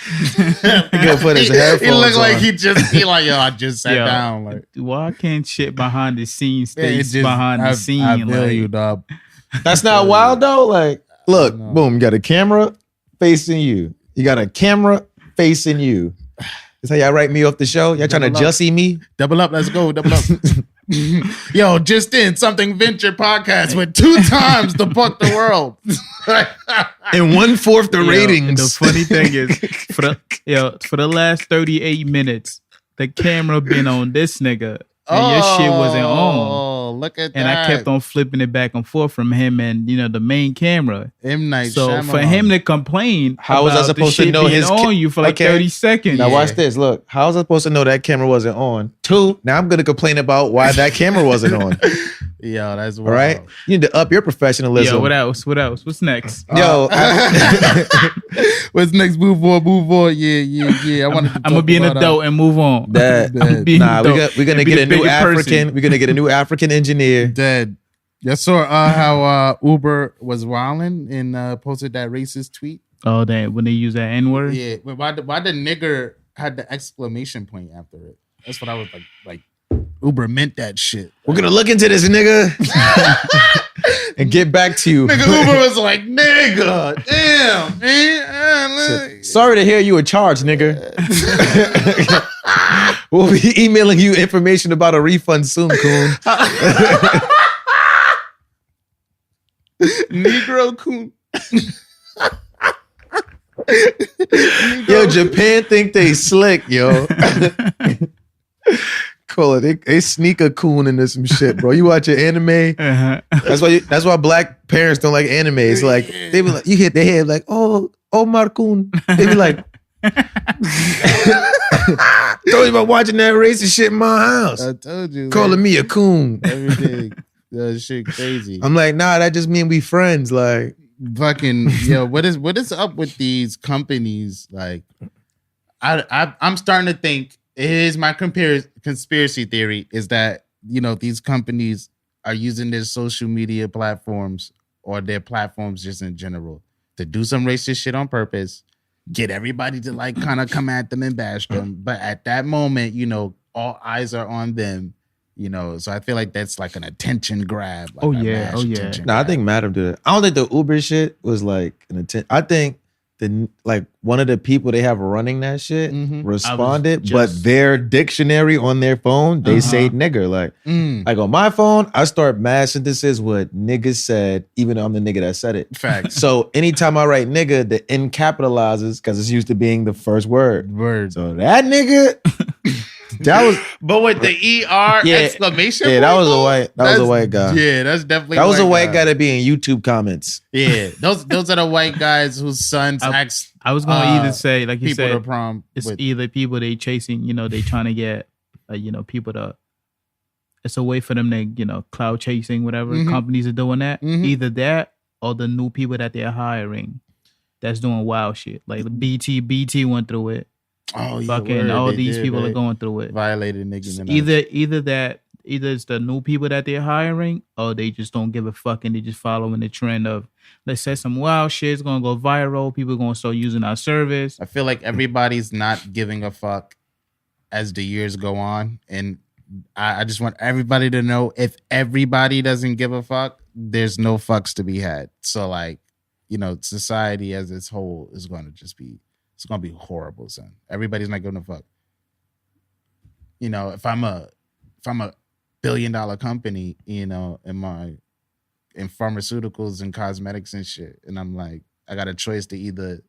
He gonna put his headphones He looked like on. yo, I just sat Yo, down. Like, why can't shit behind the scenes stay it's just- behind the scene? I feel like, you, dog. That's not wild though. Like, look, No. boom, you got a camera facing you. You got a camera facing you. That's how y'all write me off the show. Y'all trying to Double up. Jussie me? Double up, let's go. Double up. Yo, just in Something Venture podcast with 2 times the Buck the World. And 1/4 the Yo, ratings. and the funny thing is, for the last 38 minutes, the camera been on this nigga, and your shit wasn't on. Oh, look at And that. I kept on flipping it back and forth from him and the main camera. M. Night So Shyamalan. for him to complain, How was I about the supposed to shit know being his on you for like Okay. 30 seconds? Now Yeah. watch this. Look, how was I supposed to know that camera wasn't on? 2, now I'm gonna complain about why that camera wasn't on. Yo, that's All right, wild. you need to up your professionalism. Yo, what else? What's next? Yo, What's next? Move on. Yeah. I'm gonna be an adult and move on. that I'm being nah, adult we're gonna and be get the a new bigger African. person. We're gonna get a new African engineer. Dead. You saw how Uber was wilding and posted that racist tweet. Oh, damn! When they use that N word. Yeah, but why the nigger had the exclamation point after it? That's what I was like. Uber meant that shit. We're gonna look into this, nigga, and get back to you. Nigga Uber was like, nigga, damn, man. Sorry to hear you were charged, nigga. We'll be emailing you information about a refund soon, coon. Negro coon. Yo, Japan think they slick, yo. Call it. They sneak a coon into some shit, bro. You watch an anime. Uh-huh. That's why black parents don't like anime. It's like they be like, you hit their head like, oh Marcoon. They be like, told you about watching that racist shit in my house. I told you. Calling me a coon. Everything. That shit crazy. I'm like, nah, that just mean we friends. Like, fucking yo, what is up with these companies? Like, I'm starting to think it is my conspiracy theory is that these companies are using their social media platforms or their platforms just in general to do some racist shit on purpose, get everybody to like kind of come at them and bash them, but at that moment, all eyes are on them. So I feel like that's like an attention grab. Like No, I think Madam did it. I don't think the Uber shit was like an attention. I think one of the people they have running that shit responded, but their dictionary on their phone, they say nigger. Like on my phone, I start mass synthesis what niggas said, even though I'm the nigga that said it. Fact. So anytime I write nigga, the N capitalizes because it's used to being the first word. So that nigga. That was, but with the ER exclamation, that was a white guy. Yeah, that's definitely that was a white guy to be in YouTube comments. Yeah, those are the white guys whose sons ask. I was gonna either say, like you said, to prom. It's either people they chasing, they trying to get, people to. It's a way for them to, cloud chasing, whatever companies are doing that. Either that or the new people that they're hiring, that's doing wild shit. Like BT went through it. Oh, yeah, fucking all these people are going through it. Violated niggas. Either it's the new people that they're hiring, or they just don't give a fuck and they just following the trend of, let's say some wild shit is gonna go viral. People are gonna start using our service. I feel like everybody's not giving a fuck as the years go on, and I just want everybody to know if everybody doesn't give a fuck, there's no fucks to be had. So like, society as its whole is going to just be. It's gonna be horrible, son. Everybody's not giving a fuck. If I'm a $1 billion company, in pharmaceuticals and cosmetics and shit, and I'm like, I got a choice to either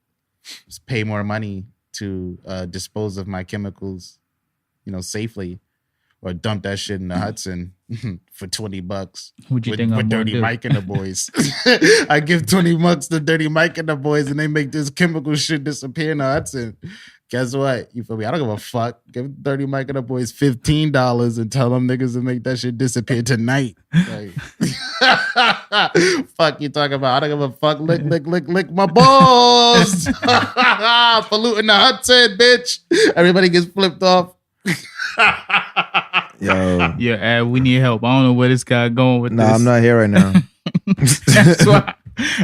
pay more money to dispose of my chemicals, safely, or dump that shit in the Hudson for $20. What you think with Dirty Mike and the boys? I give $20 to Dirty Mike and the boys, and they make this chemical shit disappear in the Hudson. Guess what? You feel me? I don't give a fuck. Give Dirty Mike and the boys $15 and tell them niggas to make that shit disappear tonight. Like, fuck you talking about? I don't give a fuck. Lick my balls. Polluting the Hudson, bitch. Everybody gets flipped off. Yo. Yeah, we need help. I don't know where this guy going with this. No, I'm not here right now.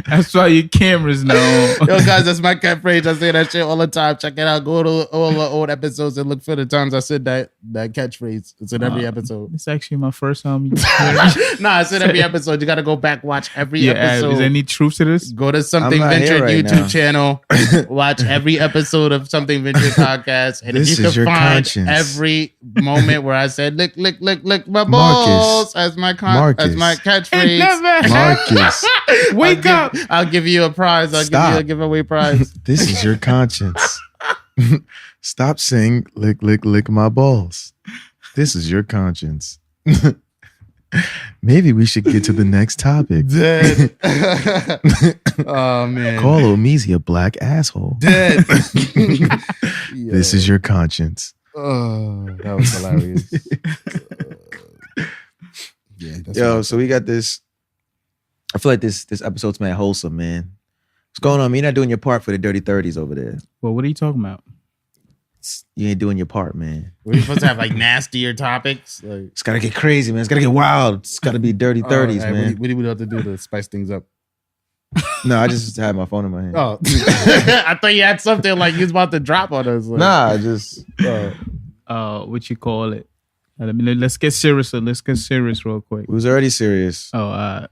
That's why your camera's now on. Yo, guys, that's my catchphrase. I say that shit all the time. Check it out. Go to all the old episodes and look for the times I said that catchphrase. It's in every episode. It's actually my first time. Nah, it's in every episode. You got to go back, watch every episode. Is there any truth to this? Go to Something Ventured YouTube channel. Watch every episode of Something Ventured Podcast. And this if you can find conscience. every moment where I said, lick my balls as my catchphrase. Marcus. Wake up. I'll give you a prize. I'll give you a giveaway prize. This is your conscience. Stop saying lick my balls. This is your conscience. Maybe we should get to the next topic. Dead. Oh man. Call Omizi a black asshole. Dead. This is your conscience. Oh, that was hilarious. Yo, so we got this. I feel like this episode's mad wholesome, man. What's going on? You're not doing your part for the dirty 30s over there. Well, what are you talking about? You ain't doing your part, man. We're supposed to have like nastier topics. Like, it's gotta get crazy, man. It's gotta get wild. It's gotta be dirty 30s, man. What do we have to do to spice things up? No, I just had my phone in my hand. Oh, I thought you had something like you was about to drop on us. Like. Nah, I just. What you call it? I mean, let's get serious. Let's get serious real quick. It was already serious. Oh,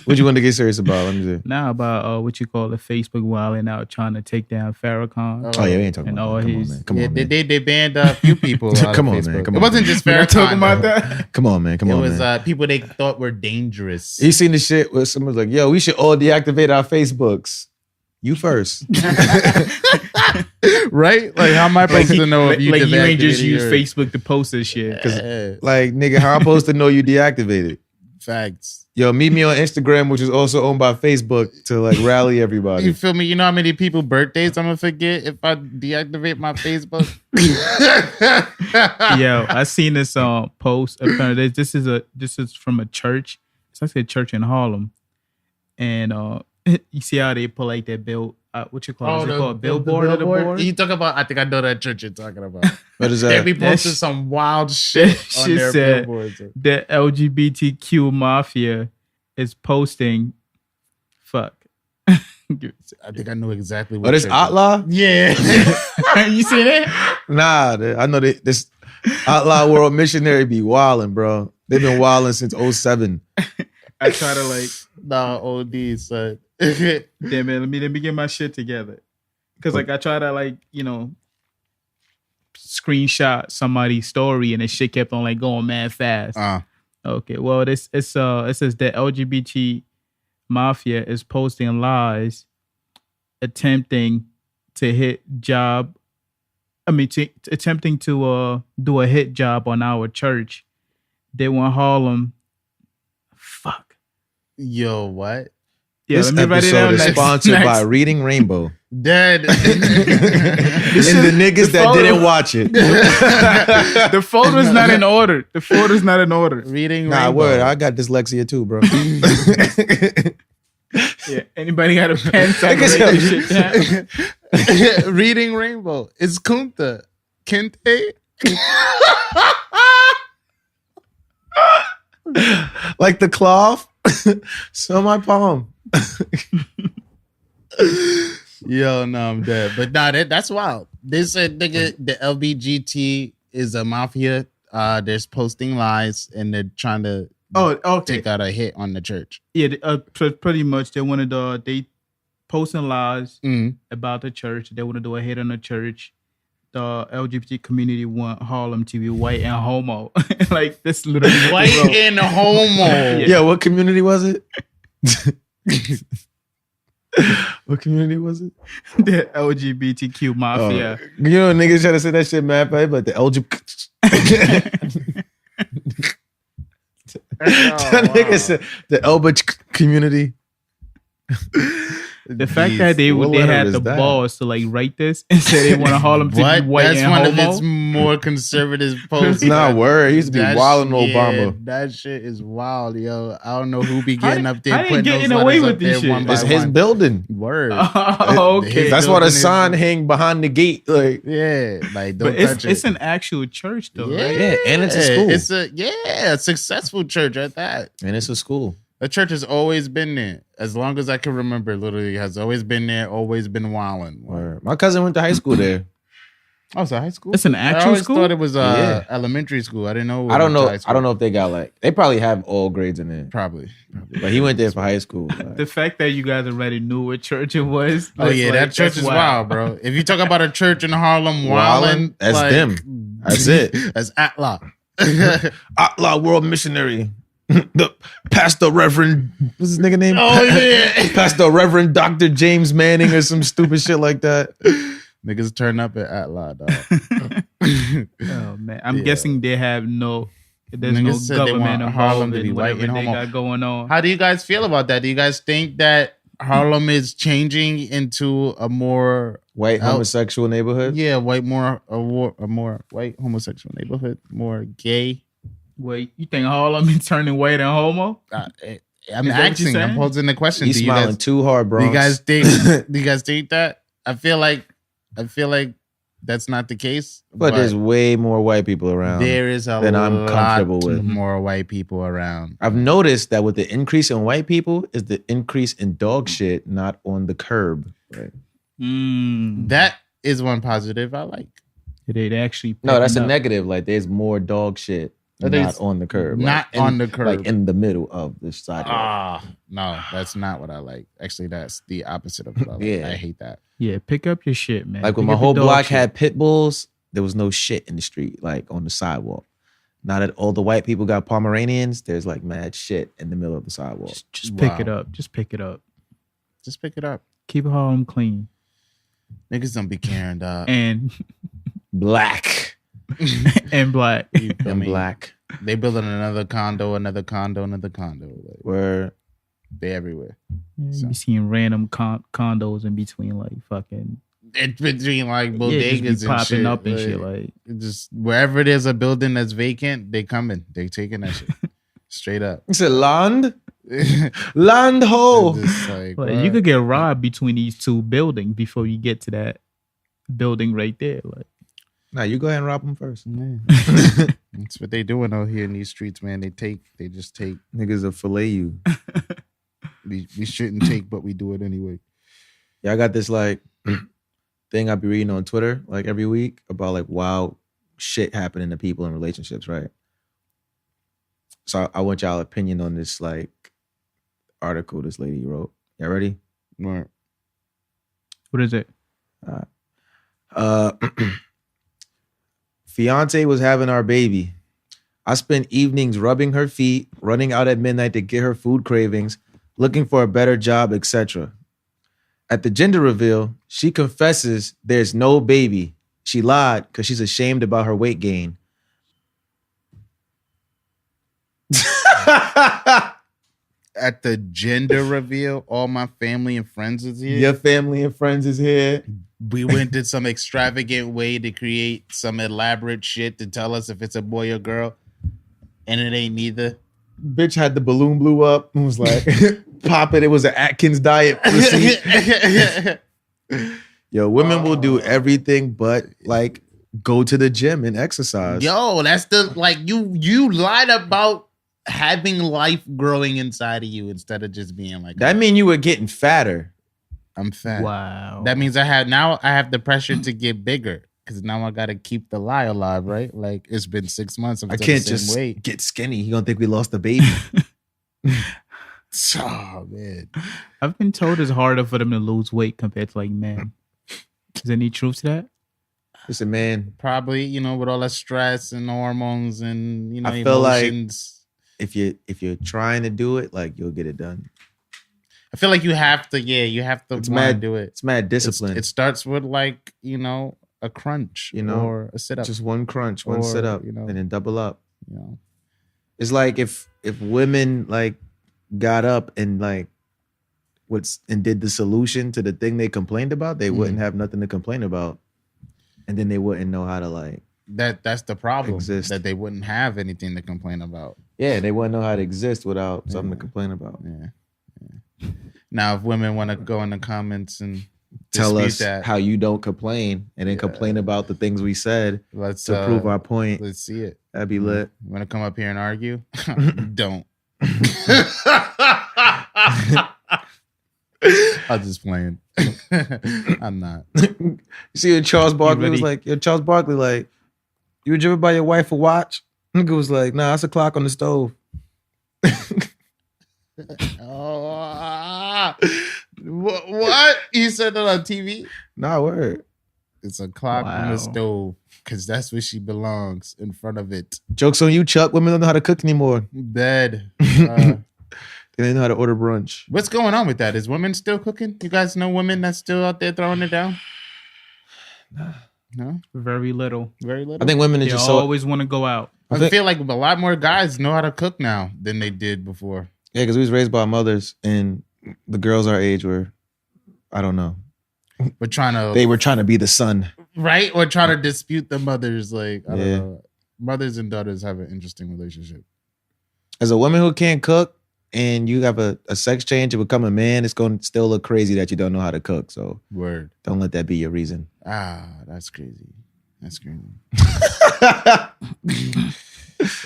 what you want to get serious about? Let me see. Now about what you call it, Facebook wilding out trying to take down Farrakhan. Oh yeah, we ain't talking about that. Come on, man. They banned a few people. Come on, man. It wasn't just Farrakhan. Talking about that. Come on, man. It was people they thought were dangerous. You seen the shit where someone's like, "Yo, we should all deactivate our Facebooks." You first. Right? Like, how am I supposed to know if you like you ain't just deactivated use your- Facebook to post this shit? Like, nigga, how I'm supposed to know you deactivated? Facts. Yo, meet me on Instagram, which is also owned by Facebook, to like rally You everybody. feel me? You know how many people birthdays I'm gonna forget if I deactivate my Facebook? Yo, I seen this post. Apparently, this is from a church. It's actually a church in Harlem, and you see how they put like that bill. What you call it? Is it called a billboard? Or the board? You talk about? I think I know that church you're talking about. What is They that? be posting some wild shit on She their said billboards. the LGBTQ mafia is posting. Fuck. I think I know exactly what. Oh, this church Outlaw? Yeah. You seen it? Nah, I know this Outlaw World Missionary be wilding, bro. They've been wilding since 07. I try to like. Nah, OD, son. Damn it, let me get my shit together. Cause like I try to like, screenshot somebody's story and the shit kept on like going mad fast. Okay, well it says that LGBT mafia is posting lies attempting to attempting to do a hit job on our church. They want Harlem. Fuck. Yo, what? Yeah, This let me write it down. episode is Next- sponsored next. by Reading Rainbow. Dead. And the niggas that photo- didn't watch it. The photo's not in order. The photo's not in order. Reading Nah, Rainbow. word. I got dyslexia too, bro. Yeah. Anybody got a pen? So I can write this shit down? Reading Rainbow. It's Kunta. Kente? Like the cloth. So my palm. Yo, no, I'm dead. But nah, that's wild. They said, nigga, the LBGT is a mafia. There's posting lies and they're trying to take out a hit on the church. Yeah, pretty much. They posting lies Mm. about the church. They want to do a hit on the church. The LGBT community want Harlem to be white and homo. Like this literally White and homo. Yeah, what community was it? What community was it? The LGBTQ mafia. You know, niggas try to say that shit mad, but the LGBT. That nigga said the Elba community. The fact that they What had letter the is that? balls to like write this and say they want Harlem to be What? white That's and one homo. of its more conservative posts. It's not word. He used to be That wilding shit- Obama. That shit is wild, yo. I don't know who be How getting they- up there how they putting getting those away letters with up this there shit? one by It's his one. building. Word. Oh, okay. That's why the building is- sign hang behind the gate. Like, Yeah, like don't But touch it's it. an actual church though, Yeah, right? Yeah, and it's a school. It's a successful church at that. and it's a school. The church has always been there, as long as I can remember. Literally, has always been there, always been wilding. Word. My cousin went to high school there. Oh, it's a high school. It's an I actual always school? thought it was Yeah. elementary school. I didn't know. I don't know. High school. I don't know if they got like they probably have all grades in there. Probably. But he went there for high school. Like, The fact that you guys already knew what church it was. Oh that's yeah, like- that church that's is wild, bro. If you talk about a church in Harlem, wilding, That's like, them. That's it. That's Atla. Outlaw World Missionary. The Pastor Reverend, what's his nigga name? Oh yeah. Pastor Reverend Dr. James Manning or some stupid shit like that. Niggas turn up at Atla, dog. Oh man, I'm Yeah. guessing they have there's Niggas no said they government want Harlem involved to be in white whatever and they homo. got going on. How do you guys feel about that? Do you guys think that Harlem is changing into a more White homosexual neighborhood. a more white homosexual neighborhood, more gay? Wait, you think Harlem is turning white and homo? I'm Is that what you're asking. I'm saying? posing the question. He's Do you smiling guys, too hard, bro. do you guys think? Do you guys think that? I feel like that's not the case. But there's way more white people around. there is a than I'm comfortable with. more white people around. I've noticed that with the increase in white people is the increase in dog shit, not on the curb. Right. That is one positive I like. They actually No, that's a picking up. negative. Like there's more dog shit not on the curb. Not Like, on the curb. Like in the middle of the sidewalk. No, that's not what I like. Actually, that's the opposite of what I like. Yeah. I hate that. Yeah, pick up your shit, man. Like when Pick my up whole your dog block shit. had pit bulls, there was no shit in the street, like on the sidewalk. Now that all the white people got Pomeranians, there's like mad shit in the middle of the sidewalk. Just pick Wow. it up. Just pick it up. Just pick it up. Keep Harlem clean. Niggas don't be caring, dog. and Black. and black. You feel And me? black. They building another condo. Like, Where they everywhere. You be seeing random condos in between, like fucking. It's between like Yeah, bodegas just be and popping shit. up and shit. Like It just wherever there's a building that's vacant, they coming. They taking that shit. Straight up. it's a land? It's Land ho. just like, you could get robbed between these two buildings before you get to that building right there. Like, Nah, you go ahead and rob them first. man. That's what they doing out here in these streets, man. They just take. Niggas will fillet you. We shouldn't take, but we do it anyway. Yeah, I got this like thing I be reading on Twitter like every week about like wild shit happening to people in relationships, right? So I want y'all opinion on this like article this lady wrote. Y'all ready? Right. what is it? Fiance was having our baby. I spent evenings rubbing her feet, running out at midnight to get her food cravings, looking for a better job, etc. At the gender reveal, she confesses there's no baby. She lied because she's ashamed about her weight gain. At the gender reveal, all my family and friends is here. Your family and friends is here. We went to some extravagant way to create some elaborate shit to tell us if it's a boy or girl, and it ain't neither. Bitch had the balloon blew up and was like, pop it. It was an Atkins diet receipt. Yo, women will do everything but like go to the gym and exercise. Yo, that's the like you lied about having life growing inside of you instead of just being like That mean you were getting fatter. I'm fat. Wow. That means I have the pressure to get bigger because now I got to keep the lie alive, right? Like it's been 6 months. I'm I still can't the same just weight. get skinny. He gonna think we lost the baby. Oh man, I've been told it's harder for them to lose weight compared to like men. Is there any truth to that? Listen, man, probably with all that stress and hormones and I feel like emotions. if you're trying to do it, like you'll get it done. I feel like you have to. Yeah, you have to It's want to mad. do it. It's mad discipline. It starts with like a crunch, or a sit up. Just one crunch, one Or, sit up, and then double up. You know. It's like if women like got up and like and did the solution to the thing they complained about, they wouldn't have nothing to complain about, and then they wouldn't know how to like That's the problem. exist. That they wouldn't have anything to complain about. Yeah, they wouldn't know how to exist without something to complain about. Yeah. Now, if women want to go in the comments and Tell dispute us that, how you don't complain, and then complain about the things we said let's to prove our point. Let's see it. That'd be lit. You want to come up here and argue? Don't. I'm just playing. I'm not. You see what Charles Barkley was ready? like? Yo, Charles Barkley, like, you were driven by your wife a watch? Nigga was like, nah, that's a clock on the stove. Oh, what? You said that on TV? Nah, word. It's a clock on Wow. the stove because that's where she belongs, in front of it. Joke's on you, Chuck. Women don't know how to cook anymore. Dead. They don't know how to order brunch. What's going on with that? Is women still cooking? You guys know women that's still out there throwing it down? No? Very little. Very little? I think women are They just so always want to go out. I feel like a lot more guys know how to cook now than they did before. yeah, because we was raised by mothers, and the girls our age were, I don't know, But trying to... they were trying to be the son. Right? Or trying to dispute the mothers. Like, I don't Yeah. know. Mothers and daughters have an interesting relationship. As a woman who can't cook, and you have a sex change to become a man, it's going to still look crazy that you don't know how to cook. So Word. don't let that be your reason. Ah, that's crazy. That's crazy.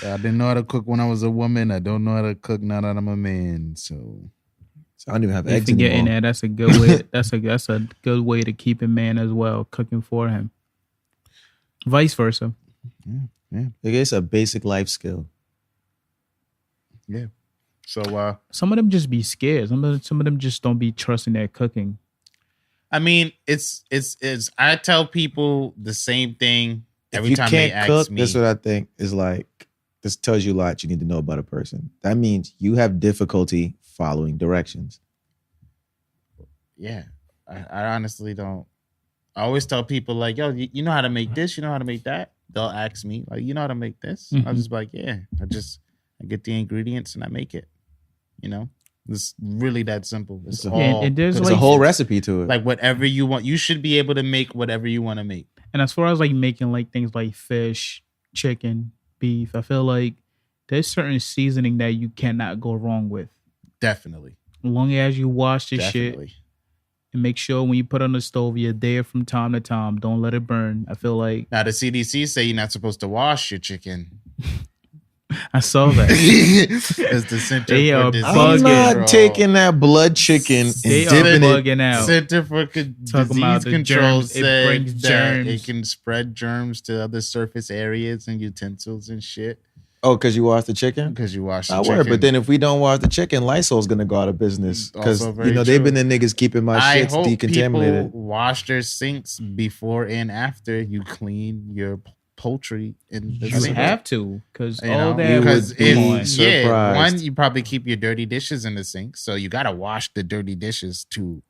I didn't know how to cook when I was a woman. I don't know how to cook now that I'm a man. So So I don't even have If eggs you get in anymore. there, that's a good way. That's a good way to keep a man as well, cooking for him. Vice versa. Like, it's a basic life skill. yeah. So Some of them just be scared. Some of them just don't be trusting their cooking. I mean, it's I tell people the same thing every If you time they can't ask cook, me. that's what I think is like, this tells you a lot you need to know about a person. That means you have difficulty following directions. Yeah. I honestly don't. I always tell people like, yo, you know how to make this? You know how to make that? They'll ask me like, you know how to make this? I'll just be like, yeah. I get the ingredients and I make it. You know, it's really that simple. It's there's a whole recipe to it. Like whatever you want, you should be able to make whatever you want to make. And as far as like making like things like fish, chicken, beef, I feel like there's certain seasoning that you cannot go wrong with. Definitely. As long as you wash this shit and make sure when you put it on the stove, you're there from time to time. Don't let it burn. I feel like now the CDC say you're not supposed to wash your chicken. I saw that. It's the Center for Disease I'm not taking that blood chicken and dipping bugging out. Center for Disease Control said that it can spread germs to other surface areas and utensils and shit. Oh, because you wash the chicken? Because you wash the chicken. chicken. But then if we don't wash the chicken, Lysol's going to go out of business. Because, they've been the nniggas keeping my shit decontaminated. People wash their sinks before and after you clean your poultry in the sink. You have to. Because one, you probably keep your dirty dishes in the sink. So you got to wash the dirty dishes to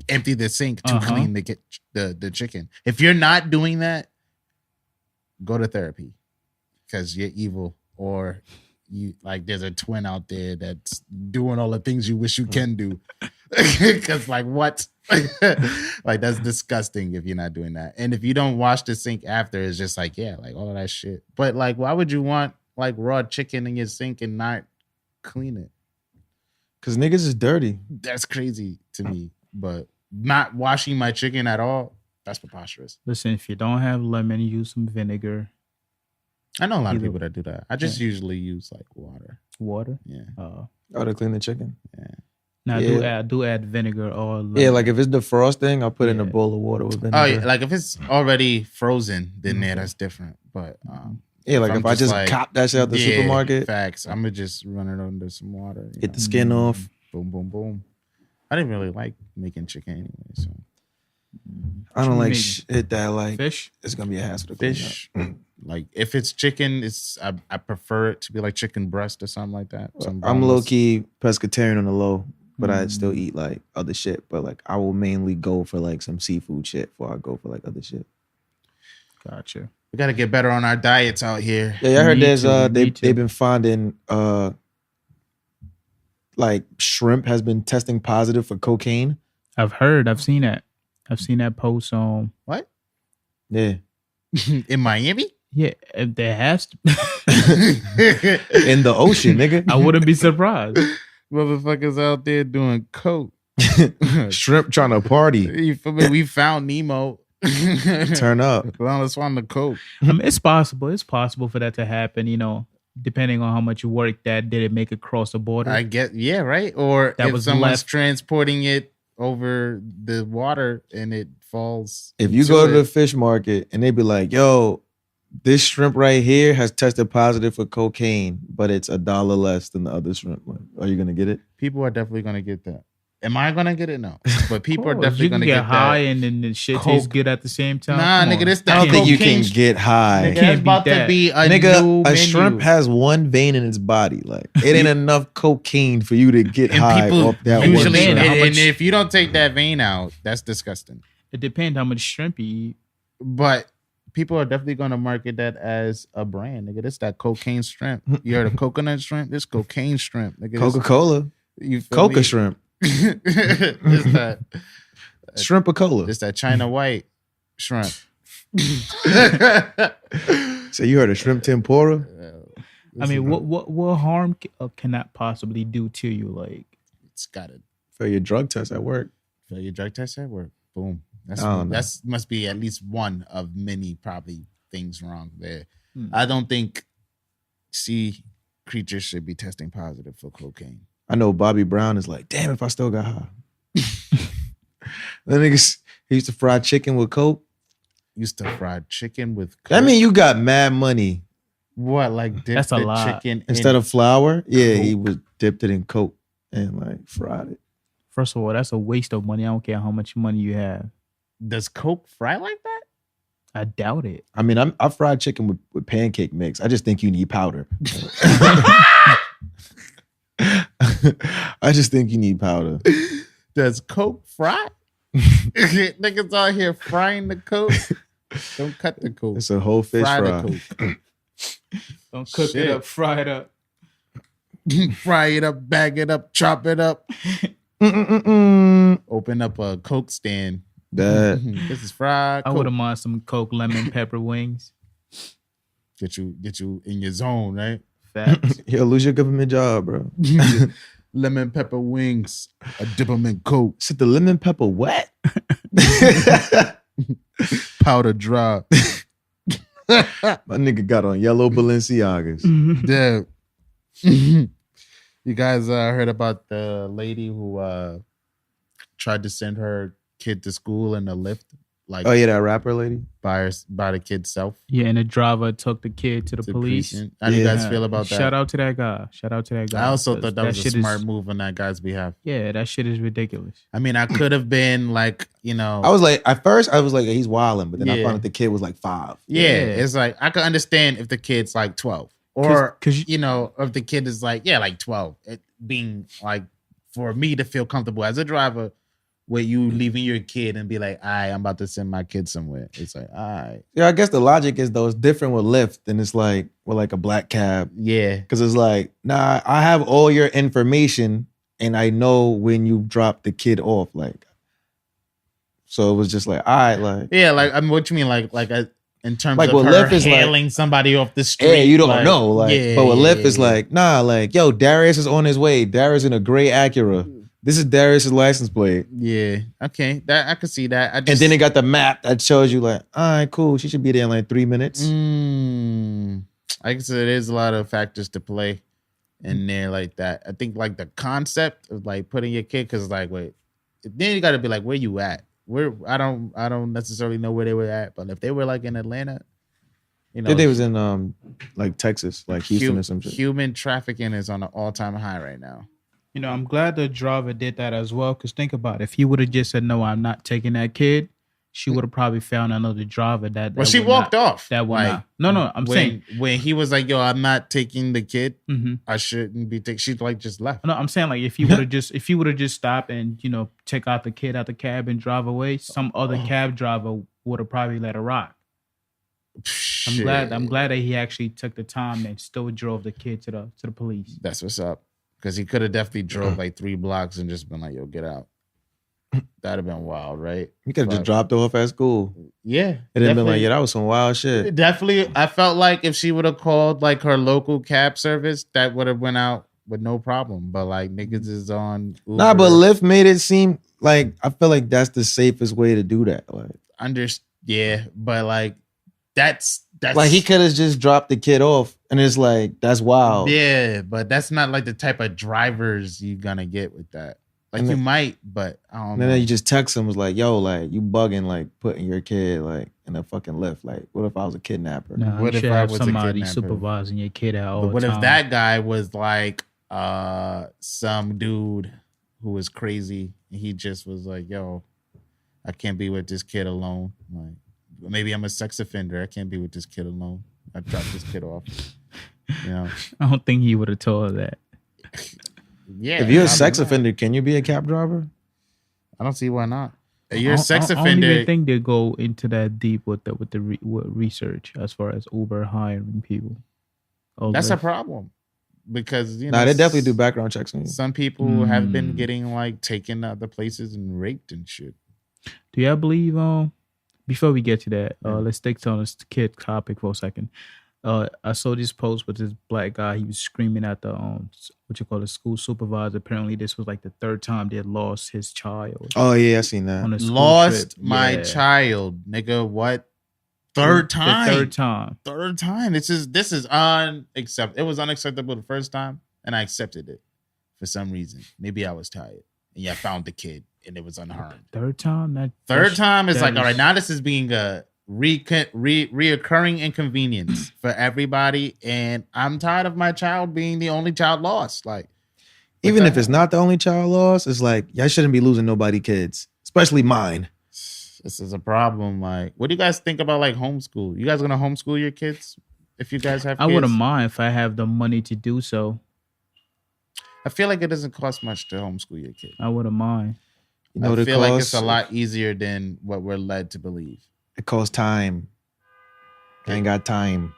empty the sink to clean the chicken. If you're not doing that, go to therapy. Because you're evil, or you like there's a twin out there that's doing all the things you wish you can do. Because like what? Like that's disgusting if you're not doing that. And if you don't wash the sink after, it's just like like all of that shit. But like, why would you want like raw chicken in your sink and not clean it? Because niggas is dirty. That's crazy to me. But not washing my chicken at all, that's preposterous. Listen, if you don't have lemon, use some vinegar. I know a lot of people that do that. I just usually use like water. Water? Yeah. To clean the chicken? Yeah. Now do add vinegar or lemon. Yeah, like if it's defrosting, I'll put in a bowl of water with vinegar. Oh, yeah, like if it's already frozen, then that's different. But like if I just cop that shit out the supermarket. Facts. I'm gonna just run it under some water. Get the skin off. Boom, boom, boom. I didn't really like making chicken anyway, so I don't like shit that like fish. It's gonna be a hassle to fish. Like if it's chicken, I prefer it to be like chicken breast or something like that. I'm low key pescatarian on the low, but I still eat like other shit. But like I will mainly go for like some seafood shit before I go for like other shit. Gotcha. We gotta get better on our diets out here. Yeah, I heard they've been finding like shrimp has been testing positive for cocaine. I've seen that. I've seen that post on what? Yeah. In Miami? Yeah, there has to in the ocean, nigga. I wouldn't be surprised. Motherfuckers out there doing coke. Shrimp trying to party. You feel me? We found Nemo. Turn up. Let's find the coke. I mean, it's possible. It's possible for that to happen, depending on how much work that did it make it cross the border. I get, right? Or that if someone's transporting it over the water and it falls. If you go to the fish market and they be like, yo, this shrimp right here has tested positive for cocaine, but it's $1 less than the other shrimp. Are you going to get it? People are definitely going to get that. Am I going to get it? No. But people are definitely going to get high and then the shit tastes good at the same time. Nah, nigga, this I don't think you can get high. Nigga, it's about to be a new menu. Shrimp has one vein in its body. Like, it ain't enough cocaine for you to get high off that usually, one shrimp. And if you don't take that vein out, that's disgusting. It depends how much shrimp you eat. But people are definitely going to market that as a brand. Nigga, this that cocaine shrimp. You heard of coconut shrimp? This cocaine shrimp. Nigga, Coca-Cola. Coca shrimp. It's that Shrimp-a-cola. It's that China white shrimp. So you heard of shrimp tempura? I mean, what harm can that possibly do to you? Like, it's got to fail your drug test at work. Fail your drug test at work. Boom. That's must be at least one of many probably things wrong there. I don't think sea creatures should be testing positive for cocaine. I know Bobby Brown is like, damn, if I still got high. That nigga, he used to fry chicken with coke. Used to fry chicken with coke. That mean you got mad money. What, like dip that's a the lot. Chicken instead of flour? Yeah, coke. He was dipped it in coke and like fried it. First of all, that's a waste of money. I don't care how much money you have. Does coke fry like that? I doubt it. I mean, I fried chicken with pancake mix. I just think you need powder. I just think you need powder. Does coke fry? Niggas out here frying the coke. Don't cut the coke. It's a whole fish fry. The coke. Don't cook Shit. it up, fry it up. Fry it up, bag it up, chop it up. Mm-mm-mm. Open up a Coke stand. That This is fried I Coke. wouldn't mind some Coke lemon pepper wings. Get you in your zone, right? Facts. you'll lose your government job, bro. Lemon pepper wings. I dip them in Coke. Is it the lemon pepper wet? Powder dry. My nigga got on yellow Balenciagas. Dude. You guys heard about the lady who tried to send her kid to school in a lift? Like, Oh yeah, that rapper lady. by the kid's self. Yeah, and the driver took the kid to the police. How do you guys Yeah. feel about that? Shout out to that guy. I also thought that was a shit smart is, move on that guy's behalf. Yeah, that shit is ridiculous. I mean, I could have been like, I was like, at first I was like, he's wilding, but then I Yeah. found out the kid was like 5. yeah, Yeah. it's like I could understand if the kid's like 12, or 'Cause if the kid is like like 12, it being like for me to feel comfortable as a driver with you leaving your kid and be like, I'm about to send my kid somewhere. It's like, all right, Yeah, I guess the logic is though it's different with Lyft than it's like with like a black cab. yeah, Because it's like, nah, I have all your information and I know when you drop the kid off. Like, so it was just like, all right, like, yeah. Like, I mean, what you mean, like in terms Like, of what her Lyft is like- hailing somebody off the street? hey, you don't like, know. Like, yeah, but with yeah, Lyft is yeah. like, nah, like, yo, Darius is on his way. Darius in a gray Acura. This is Darius's license plate. yeah, okay, that I could see that. And then it got the map that shows you like, all right, cool. She should be there in like 3 minutes. I guess there is a lot of factors to play in there like that. I think like the concept of like putting your kid, because like, wait, then you got to be like, where you at? Where I don't necessarily know where they were at, but if they were like in Atlanta, you know, They was in like Texas, like Houston or some shit. human trafficking is on an all-time high right now. You know, I'm glad the driver did that as well. Because think about it. If he would have just said, no, I'm not taking that kid, she would have probably found another driver that Well, she would walked not, off. That would like, not. No, I'm saying. when he was like, yo, I'm not taking the kid, Mhm. I shouldn't be taking. She like just left. No, I'm saying like if he would have just stopped and take out the kid out the cab and drive away, some other cab driver would have probably let her rock. I'm glad that he actually took the time and still drove the kid to the police. That's what's up. Because he could have definitely drove like 3 blocks and just been like, yo, get out. That'd have been wild, right? You could have just dropped her off at school. Yeah. It had been like, yeah, that was some wild shit. Definitely. I felt like if she would have called like her local cab service, that would have went out with no problem. But like niggas is on Uber. Nah, but Lyft made it seem like, I feel like that's the safest way to do that. Like, yeah, but like that's like he could have just dropped the kid off and it's like, that's wild. Yeah, but that's not like the type of drivers you're gonna get with that. Like, you might, but I don't know. And then you just text him, was like, yo, like, you bugging, like, putting your kid, like, in a fucking Lyft. Like, what if I was a kidnapper? Nah, What you if should I have was a somebody kidnapper? supervising your kid at all But what times. if that guy was like some dude who was crazy and he just was like, yo, I can't be with this kid alone. Like, maybe I'm a sex offender. I can't be with this kid alone. I dropped this kid off. You know? I don't think he would have told her that. Yeah. If you're a probably sex not. offender, can you be a cab driver? I don't see why not. If you're a sex I don't offender. even think they go into that deep with research as far as Uber hiring people. That's a problem. Because, you know. Nah, they definitely do background checks on you. Some people have been getting like taken other places and raped and shit. Do y'all believe? Before we get to that, let's stick on this kid topic for a second. I saw this post with this black guy. He was screaming at the the school supervisor. Apparently, this was like the 3rd time they had lost his child. Oh yeah, I seen that. On a school Lost trip. my Yeah. child, nigga. What? Third time. The 3rd time. Third time. This is unacceptable. It was unacceptable the first time, and I accepted it for some reason. Maybe I was tired, and I found the kid, and it was unharmed. 3rd time. Third time is that like, all right, is- now this is being a reoccurring inconvenience for everybody, and I'm tired of my child being the only child lost. Like, Even if it's not the only child lost, it's like, y'all shouldn't be losing nobody kids, especially mine. this is a problem. Like, what do you guys think about like homeschool? You guys gonna homeschool your kids if you guys have kids? I wouldn't mind if I have the money to do so. I feel like it doesn't cost much to homeschool your kid. I wouldn't mind. You know I what it feel like costs? it's a lot easier than what we're led to believe. It costs time. I ain't got time.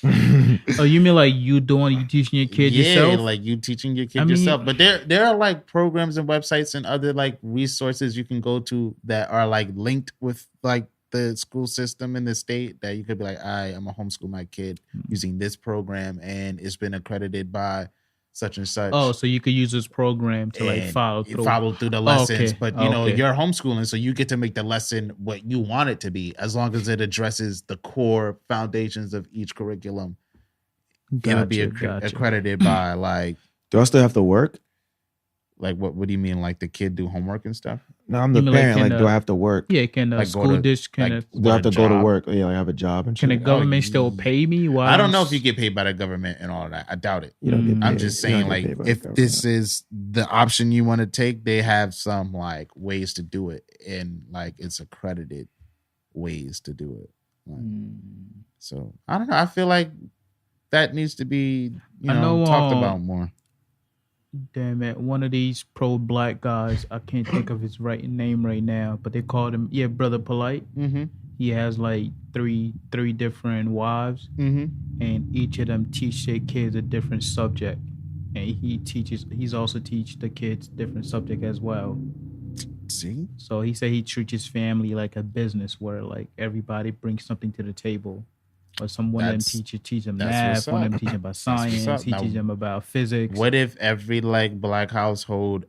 Oh, you mean like you teaching your kid yourself? Like you teaching your kid I mean, yourself. But there are like programs and websites and other like resources you can go to that are like linked with like the school system in the state that you could be like, I'm gonna homeschool my kid using this program and it's been accredited by such and such. Oh, so you could use this program to like and follow through the lessons. okay. But you know, you're homeschooling, so you get to make the lesson what you want it to be, as long as it addresses the core foundations of each curriculum. It'll be accredited by like. Do I still have to work? Like what do you mean? Like the kid do homework and stuff? No, I'm the parent. Like, do I have to work? Yeah, can the like school district do I have to go to work? Yeah, I have a job and shit. Can the government still pay me? I don't know if you get paid by the government and all of that. I doubt it. You don't get paid. I'm just saying, like, if this is the option you want to take, they have some like ways to do it, and like it's accredited ways to do it. Like, so I don't know. I feel like that needs to be talked about more. Damn it! One of these pro-black guys, I can't think of his right name right now, but they called him Brother Polite. Mm-hmm. He has like three different wives, and each of them teach their kids a different subject, and he's also teach the kids different subject as well. See, so he said he treats his family like a business where like everybody brings something to the table. Or one of them teach them math, one of them teach them about science, he teach them about physics. What if every like black household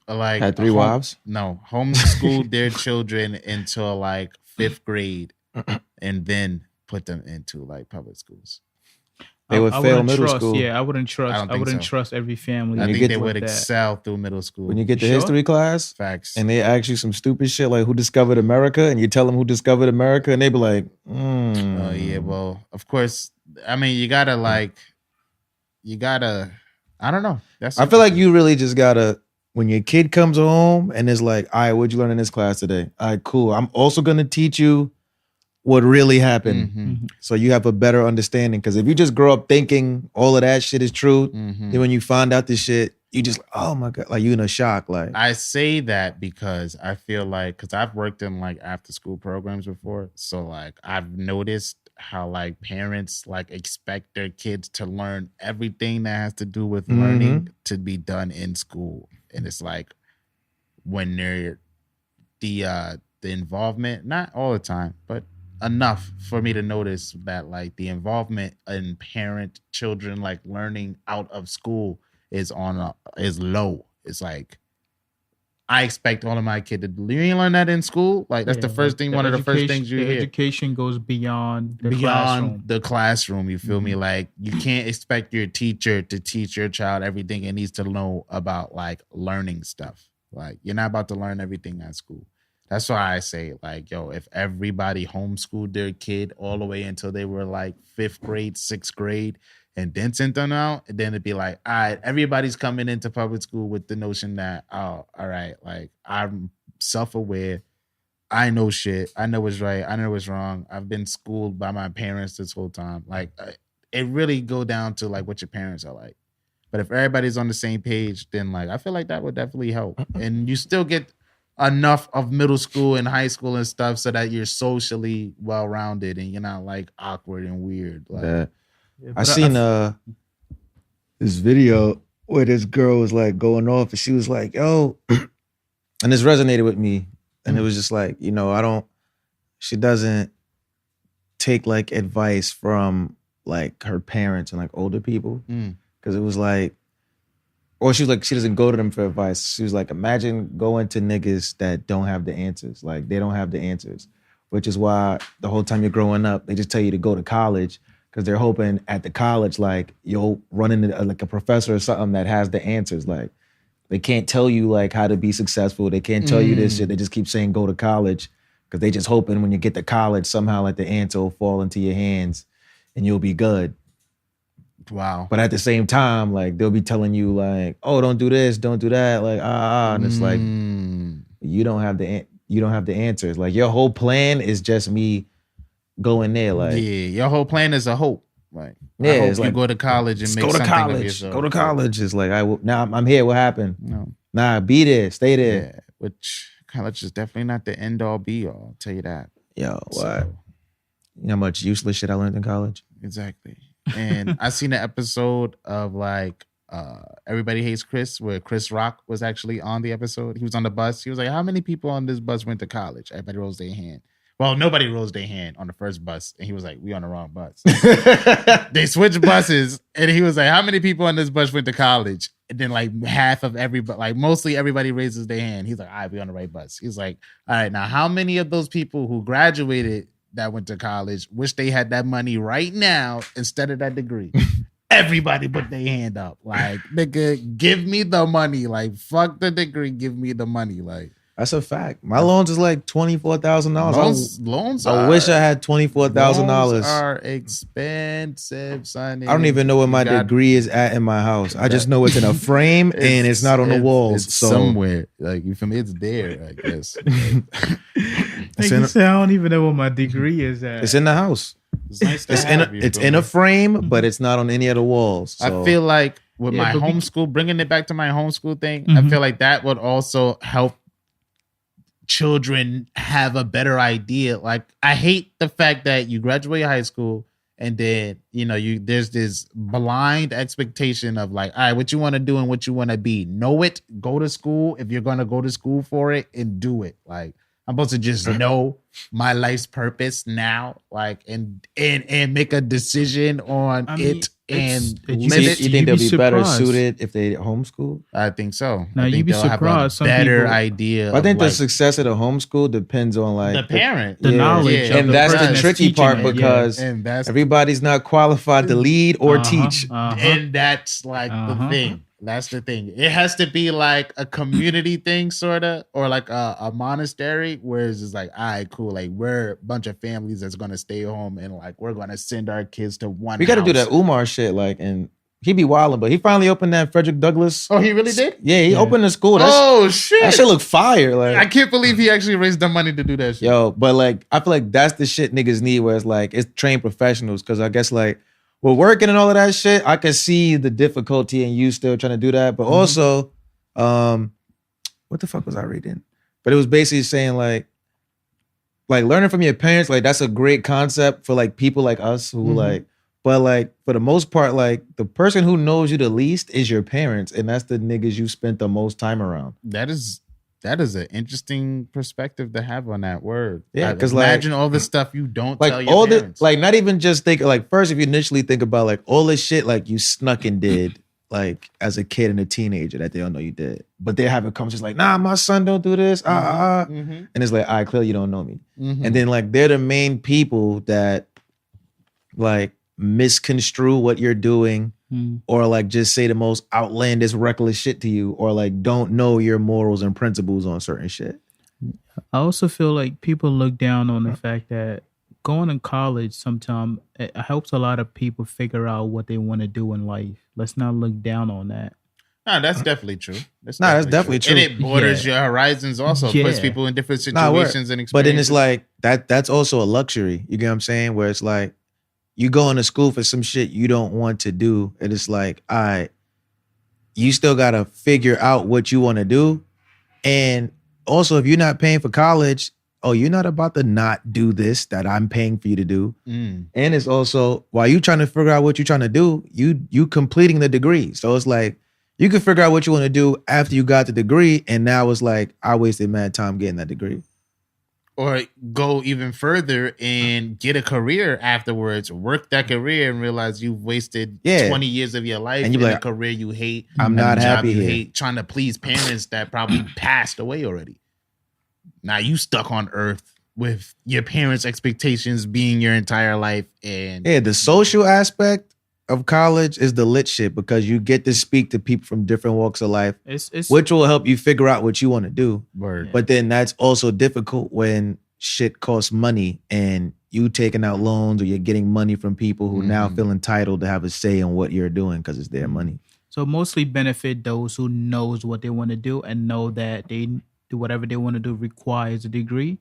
like had 3 wives? No, homeschooled their children until like 5th grade, and then put them into like public schools. They would fail middle school. Yeah, I wouldn't trust every family. I think they would excel through middle school. When you get to history class, facts, and they ask you some stupid shit like who discovered America, and you tell them who discovered America, and they be like, Oh yeah, well, of course. I mean, you gotta. I don't know. I feel like you really just gotta. When your kid comes home and is like, all right, what'd you learn in this class today? All right, cool. I'm also gonna teach you what really happened, so you have a better understanding. Because if you just grow up thinking all of that shit is true, then when you find out this shit, you just oh my god, like you in a shock. Like I say that because I feel like because I've worked in like after school programs before, so like I've noticed how like parents like expect their kids to learn everything that has to do with learning to be done in school, and it's like when they're the involvement, not all the time, but enough for me to notice that like the involvement in parent children like learning out of school is low. It's like I expect all of my kid to you ain't learn that in school. Like that's the first thing. One of the first things you hear. Education goes beyond the classroom. You feel me? Like you can't expect your teacher to teach your child everything it needs to know about like learning stuff. Like you're not about to learn everything at school. That's why I say, like, yo, if everybody homeschooled their kid all the way until they were like 5th grade, 6th grade, and then sent them out, and then it'd be like, all right, everybody's coming into public school with the notion that, oh, all right, like, I'm self-aware. I know shit. I know what's right. I know what's wrong. I've been schooled by my parents this whole time. Like, it really go down to, like, what your parents are like. But if everybody's on the same page, then, like, I feel like that would definitely help. And you still get enough of middle school and high school and stuff so that you're socially well-rounded and you're not like awkward and weird. Like, I seen this video where this girl was like going off and she was like, yo, and this resonated with me. And it was just like, she doesn't take like advice from like her parents and like older people. Cause it was like, or she was like, she doesn't go to them for advice. She was like, imagine going to niggas that don't have the answers. Like they don't have the answers, which is why the whole time you're growing up, they just tell you to go to college because they're hoping at the college, like you'll run into like a professor or something that has the answers. Like they can't tell you like how to be successful. They can't tell you this shit. They just keep saying go to college because they just hoping when you get to college, somehow like the answer will fall into your hands and you'll be good. Wow. But at the same time, like they'll be telling you like, oh, don't do this, don't do that. Like, and it's like, you don't have the answers. Like your whole plan is just me going there. Like, yeah, your whole plan is a hope. Like, yeah, I hope it's you like, go to college and make something of yourself. Go to college. It's like, now I'm here. What happened? No. Nah, be there, stay there. Yeah, which college is definitely not the end all be all. I'll tell you that. Yo, what? So, You know how much useless shit I learned in college? exactly. And I seen an episode of like Everybody Hates Chris, where Chris Rock was actually on the episode. He was on the bus. He was like, how many people on this bus went to college? Everybody rose their hand. Well, nobody rose their hand on the first bus. And he was like, we on the wrong bus. They switched buses. And he was like, how many people on this bus went to college? And then like half of everybody, like mostly everybody raises their hand. He's like, all right, we on the right bus. He's like, all right, now how many of those people who graduated that went to college wish they had that money right now instead of that degree? Everybody put their hand up. Like, nigga, give me the money. Like, fuck the degree. Give me the money. Like, that's a fact. My loans is like $24,000. Loans I wish I had $24,000. Loans are expensive, son. I don't even know where my degree is at in my house. I just know it's in a frame and it's not on the walls. It's so somewhere. Like, you feel me? It's there, I guess. I don't even know where my degree is at. It's in the house. It's nice to It's have, in a frame, but it's not on any of the walls. So. I feel like with my but homeschool, bringing it back to my homeschool thing, I feel like that would also help children have a better idea. Like, I hate the fact that you graduate high school and then, you know, there's this blind expectation of like, all right, what you want to do and what you want to be. Know it, go to school if you're going to go to school for it, and do it. Like, I'm supposed to just know my life's purpose now, like, and make a decision on it and limit. You think they'll be better suited if they homeschool? I think so. Now, I think you'd be they'll have surprised. a better idea. I think of, the success of the homeschool depends on like the parent, the knowledge, and that's the tricky part because and that's everybody's not qualified to lead or teach, and that's like the thing. That's the thing. It has to be like a community thing, sort of, or like a monastery, where it's just like, all right, cool. Like, we're a bunch of families that's going to stay home and like, we're going to send our kids to one. We got to do that Umar shit. Like, and he be wilding, but he finally opened that Frederick Douglass. Oh, he really did? Yeah, he opened the school. Shit. That shit look fire. Like, I can't believe he actually raised the money to do that shit. Yo, but like, I feel like that's the shit niggas need, where it's like, it's trained professionals. Cause I guess like, we're working and all of that shit. I can see the difficulty in you still trying to do that. But also, what the fuck was I reading? But it was basically saying like learning from your parents, like that's a great concept for like people like us who like, but like for the most part, like the person who knows you the least is your parents. And that's the niggas you spent the most time around. That is an interesting perspective to have on that word. Yeah, because imagine all the stuff you don't like tell your all parents. like not even just think like first if you initially think about like all this shit like you snuck and did like as a kid and a teenager that they don't know you did, but they have a conversation like, nah, my son don't do this, and it's like, I clearly you don't know me, and then like they're the main people that like misconstrue what you're doing. Or like just say the most outlandish, reckless shit to you, or like don't know your morals and principles on certain shit. I also feel like people look down on the fact that going to college sometimes it helps a lot of people figure out what they want to do in life. Let's not look down on that. No, that's definitely true. That's definitely true. And it borders your horizons also. Puts people in different situations and experiences. But then it's like that's also a luxury. You get what I'm saying? Where it's like, you going to school for some shit you don't want to do. And it's like, all right, you still got to figure out what you want to do. And also, if you're not paying for college, you're not about to not do this that I'm paying for you to do. And it's also, while you trying to figure out what you're trying to do, you completing the degree. So it's like, you can figure out what you want to do after you got the degree. And now it's like, I wasted mad time getting that degree. Or go even further and get a career afterwards, work that career and realize you've wasted 20 years of your life and in a career you hate. I'm not happy here. Hate, trying to please parents that probably passed away already. Now you stuck on earth with your parents' expectations being your entire life. And the social aspect of college is the lit shit because you get to speak to people from different walks of life, which will help you figure out what you want to do. Word. But then that's also difficult when shit costs money and you taking out loans or you're getting money from people who now feel entitled to have a say in what you're doing because it's their money. So mostly benefit those who knows what they want to do and know that they do whatever they want to do requires a degree.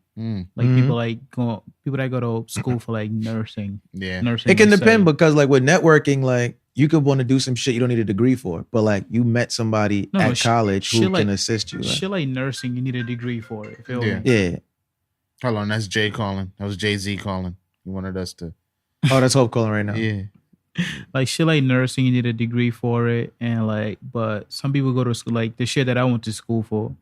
Like people that go to school for like nursing. Yeah. Nursing. It can depend because like with networking, like you could want to do some shit you don't need a degree for, but like you met somebody No, at college who shit can assist you. Like. Shit like nursing, you need a degree for it. Feel me? Yeah. Hold on, that's Jay calling. That was Jay-Z calling. He wanted us to. Oh, that's Hope calling right now. Yeah. Like shit like nursing, you need a degree for it, and like, but some people go to school like the shit that I went to school for.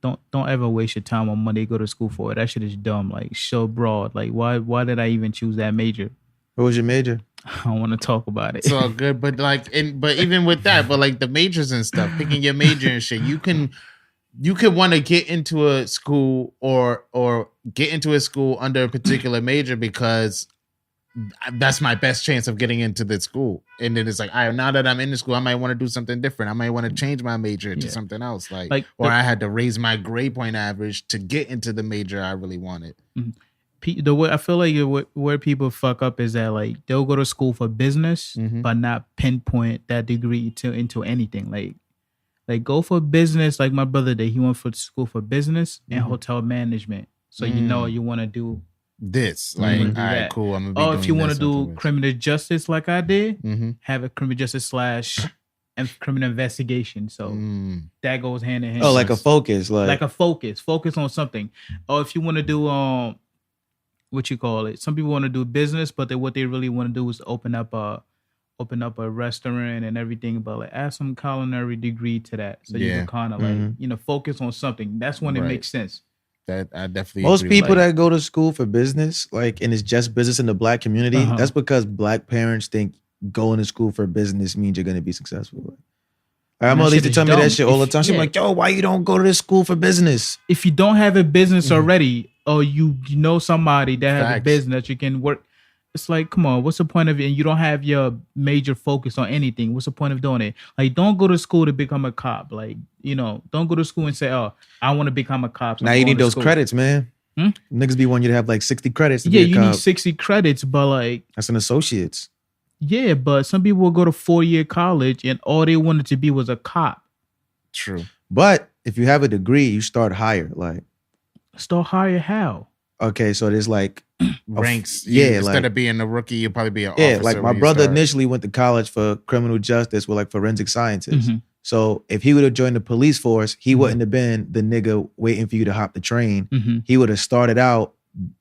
Don't ever waste your time on money to go to school for it. That shit is dumb. Like so broad. Like why did I even choose that major? What was your major? I don't want to talk about it. It's all good, but like, but even with that, but like the majors and stuff, picking your major and shit, you could want to get into a school or get into a school under a particular major because that's my best chance of getting into the school. And then it's like, now that I'm in the school, I might want to do something different. I might want to change my major to something else. I had to raise my grade point average to get into the major I really wanted. The way I feel like where people fuck up is that like they'll go to school for business, but not pinpoint that degree into anything. Like go for business. Like my brother did, he went for school for business and hotel management. So you know you want to do this. Like, all right, cool. I'm gonna be if you want to do criminal justice, like I did, have a criminal justice / and criminal investigation. So that goes hand in hand. Oh, like a focus, like a focus on something. Or if you want to do what you call it? Some people want to do business, but what they really want to do is open up a restaurant and everything. But like add some culinary degree to that, so you can kind of like focus on something. That's when it makes sense. That I definitely most people that go to school for business, like, and it's just business in the black community. That's because black parents think going to school for business means you're going to be successful. My mother used to tell me that shit all the time. She's like, "Yo, why you don't go to this school for business? If you don't have a business already, or you know somebody that has a business that you can work." It's like, come on, what's the point of it? And you don't have your major focus on anything. What's the point of doing it? Like, don't go to school to become a cop. Like, don't go to school and say, "Oh, I want to become a cop." So now you need those credits, man. Niggas be wanting you to have like 60 credits. To be a cop. Need 60 credits, but like that's an associate's. Yeah, but some people will go to 4-year college and all they wanted to be was a cop. True. But if you have a degree, you start higher. Like, start higher how? Okay, so there's like ranks. Instead of being a rookie, you'll probably be an officer. Yeah, like my brother initially went to college for criminal justice with like forensic sciences. So if he would have joined the police force, he wouldn't have been the nigga waiting for you to hop the train. He would have started out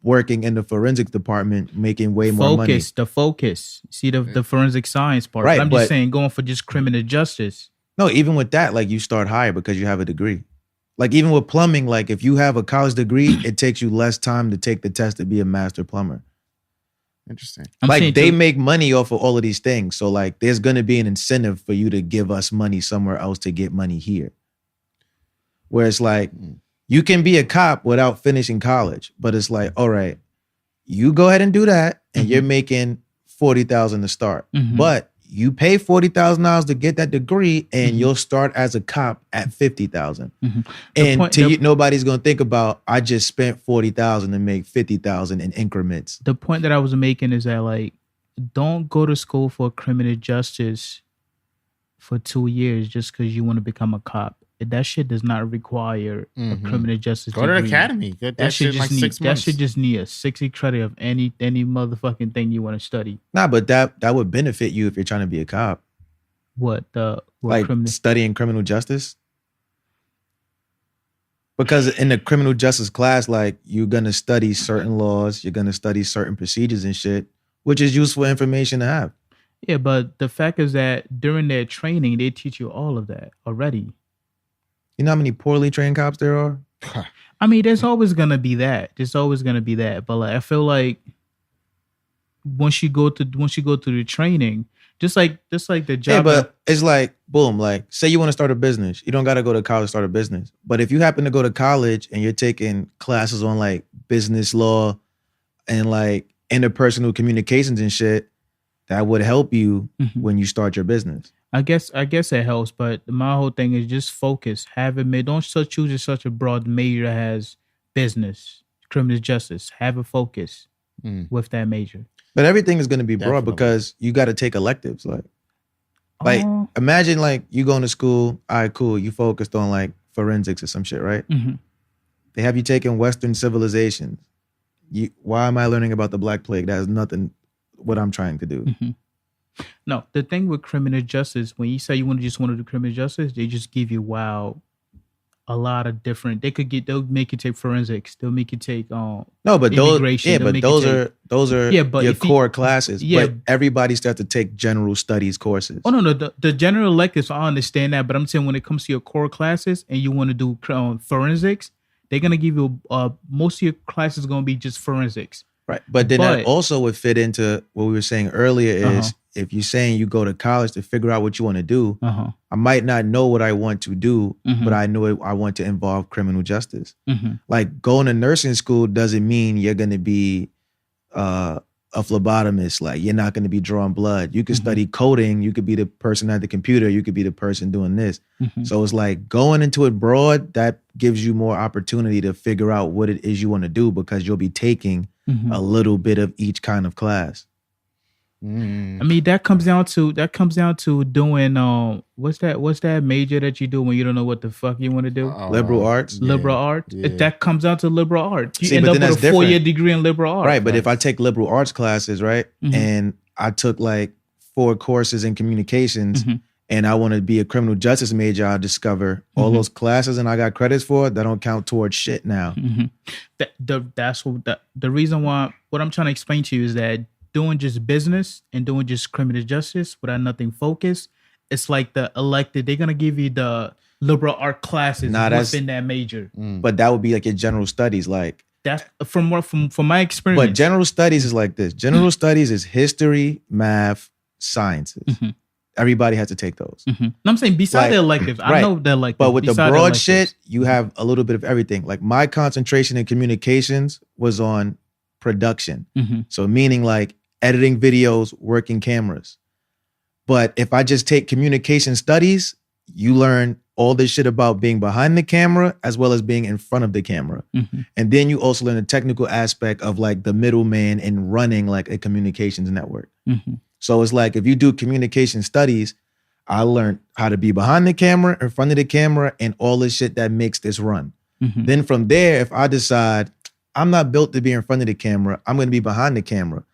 working in the forensics department, making way more money. The focus. See the forensic science part. Right, I'm just saying going for just criminal justice. No, even with that, like you start higher because you have a degree. Like even with plumbing, like if you have a college degree, it takes you less time to take the test to be a master plumber. Interesting. Like they make money off of all of these things. So like there's going to be an incentive for you to give us money somewhere else to get money here. Where it's like, you can be a cop without finishing college, but it's like, all right, you go ahead and do that and you're making $40,000 to start. But you pay $40,000 to get that degree and you'll start as a cop at $50,000. And nobody's going to think about, I just spent $40,000 to make $50,000 in increments. The point that I was making is that like, don't go to school for criminal justice for 2 years just because you want to become a cop. That shit does not require a criminal justice degree. Go to the academy. Get that shit like 6 months. That should just need a 60 credit of any motherfucking thing you want to study. Nah, but that would benefit you if you're trying to be a cop. What like studying criminal justice? Because in the criminal justice class, like you're gonna study certain laws, you're gonna study certain procedures and shit, which is useful information to have. Yeah, but the fact is that during their training, they teach you all of that already. You know how many poorly trained cops there are? I mean, there's always gonna be that. There's always gonna be that. But like, I feel like once you go through the training, just like the job. Yeah, but it's like boom. Like, say you want to start a business, you don't got to go to college to start a business. But if you happen to go to college and you're taking classes on like business law and like interpersonal communications and shit, that would help you when you start your business. I guess it helps, but my whole thing is just focus. Don't choose such a broad major that has business, criminal justice. Have a focus with that major. But everything is going to be broad because you got to take electives. Like imagine like you going to school. All right, cool. You focused on like forensics or some shit, right? They have you taking Western civilizations. Why am I learning about the Black Plague? That has nothing what I'm trying to do. No, the thing with criminal justice, when you say you want to do criminal justice, they just give you a lot of different. They'll make you take forensics. They'll make you take No, but immigration. those are Yeah, but your if you- core classes. Yeah. But everybody starts to take general studies courses. Oh no, the general electives, I understand that, but I'm saying when it comes to your core classes and you want to do forensics, they're gonna give you most of your classes gonna be just forensics. Right. But then that also would fit into what we were saying earlier is if you're saying you go to college to figure out what you want to do, I might not know what I want to do, but I know I want to involve criminal justice. Like going to nursing school doesn't mean you're going to be a phlebotomist. Like you're not going to be drawing blood. You could study coding. You could be the person at the computer. You could be the person doing this. So it's like going into it broad, that gives you more opportunity to figure out what it is you want to do because you'll be taking a little bit of each kind of class. I mean, that comes down to doing what's that major that you do when you don't know what the fuck you want to do? Liberal arts. Liberal arts. Yeah. That comes down to liberal arts. You See, end but up then with a that's 4-year different. degree in liberal arts. Right, but if I take liberal arts classes, right, and I took like 4 courses in communications and I want to be a criminal justice major, I'll discover all those classes and I got credits for it, that don't count towards shit now. The reason why, what I'm trying to explain to you is that doing just business and doing just criminal justice without nothing focused, it's like the elected, they're going to give you the liberal art classes within that major. But that would be like your general studies, like. That's from my experience. But general studies is like this. General studies is history, math, sciences. Everybody has to take those. No, I'm saying besides the electives. I know the electives. But with the beside broad electives. shit, you have a little bit of everything. Like my concentration in communications was on production. So meaning like editing videos, working cameras. But if I just take communication studies, you learn all this shit about being behind the camera as well as being in front of the camera. And then you also learn the technical aspect of like the middleman in running like a communications network. So it's like if you do communication studies, I learned how to be behind the camera, in front of the camera, and all the shit that makes this run. Then from there, if I decide I'm not built to be in front of the camera, I'm going to be behind the camera.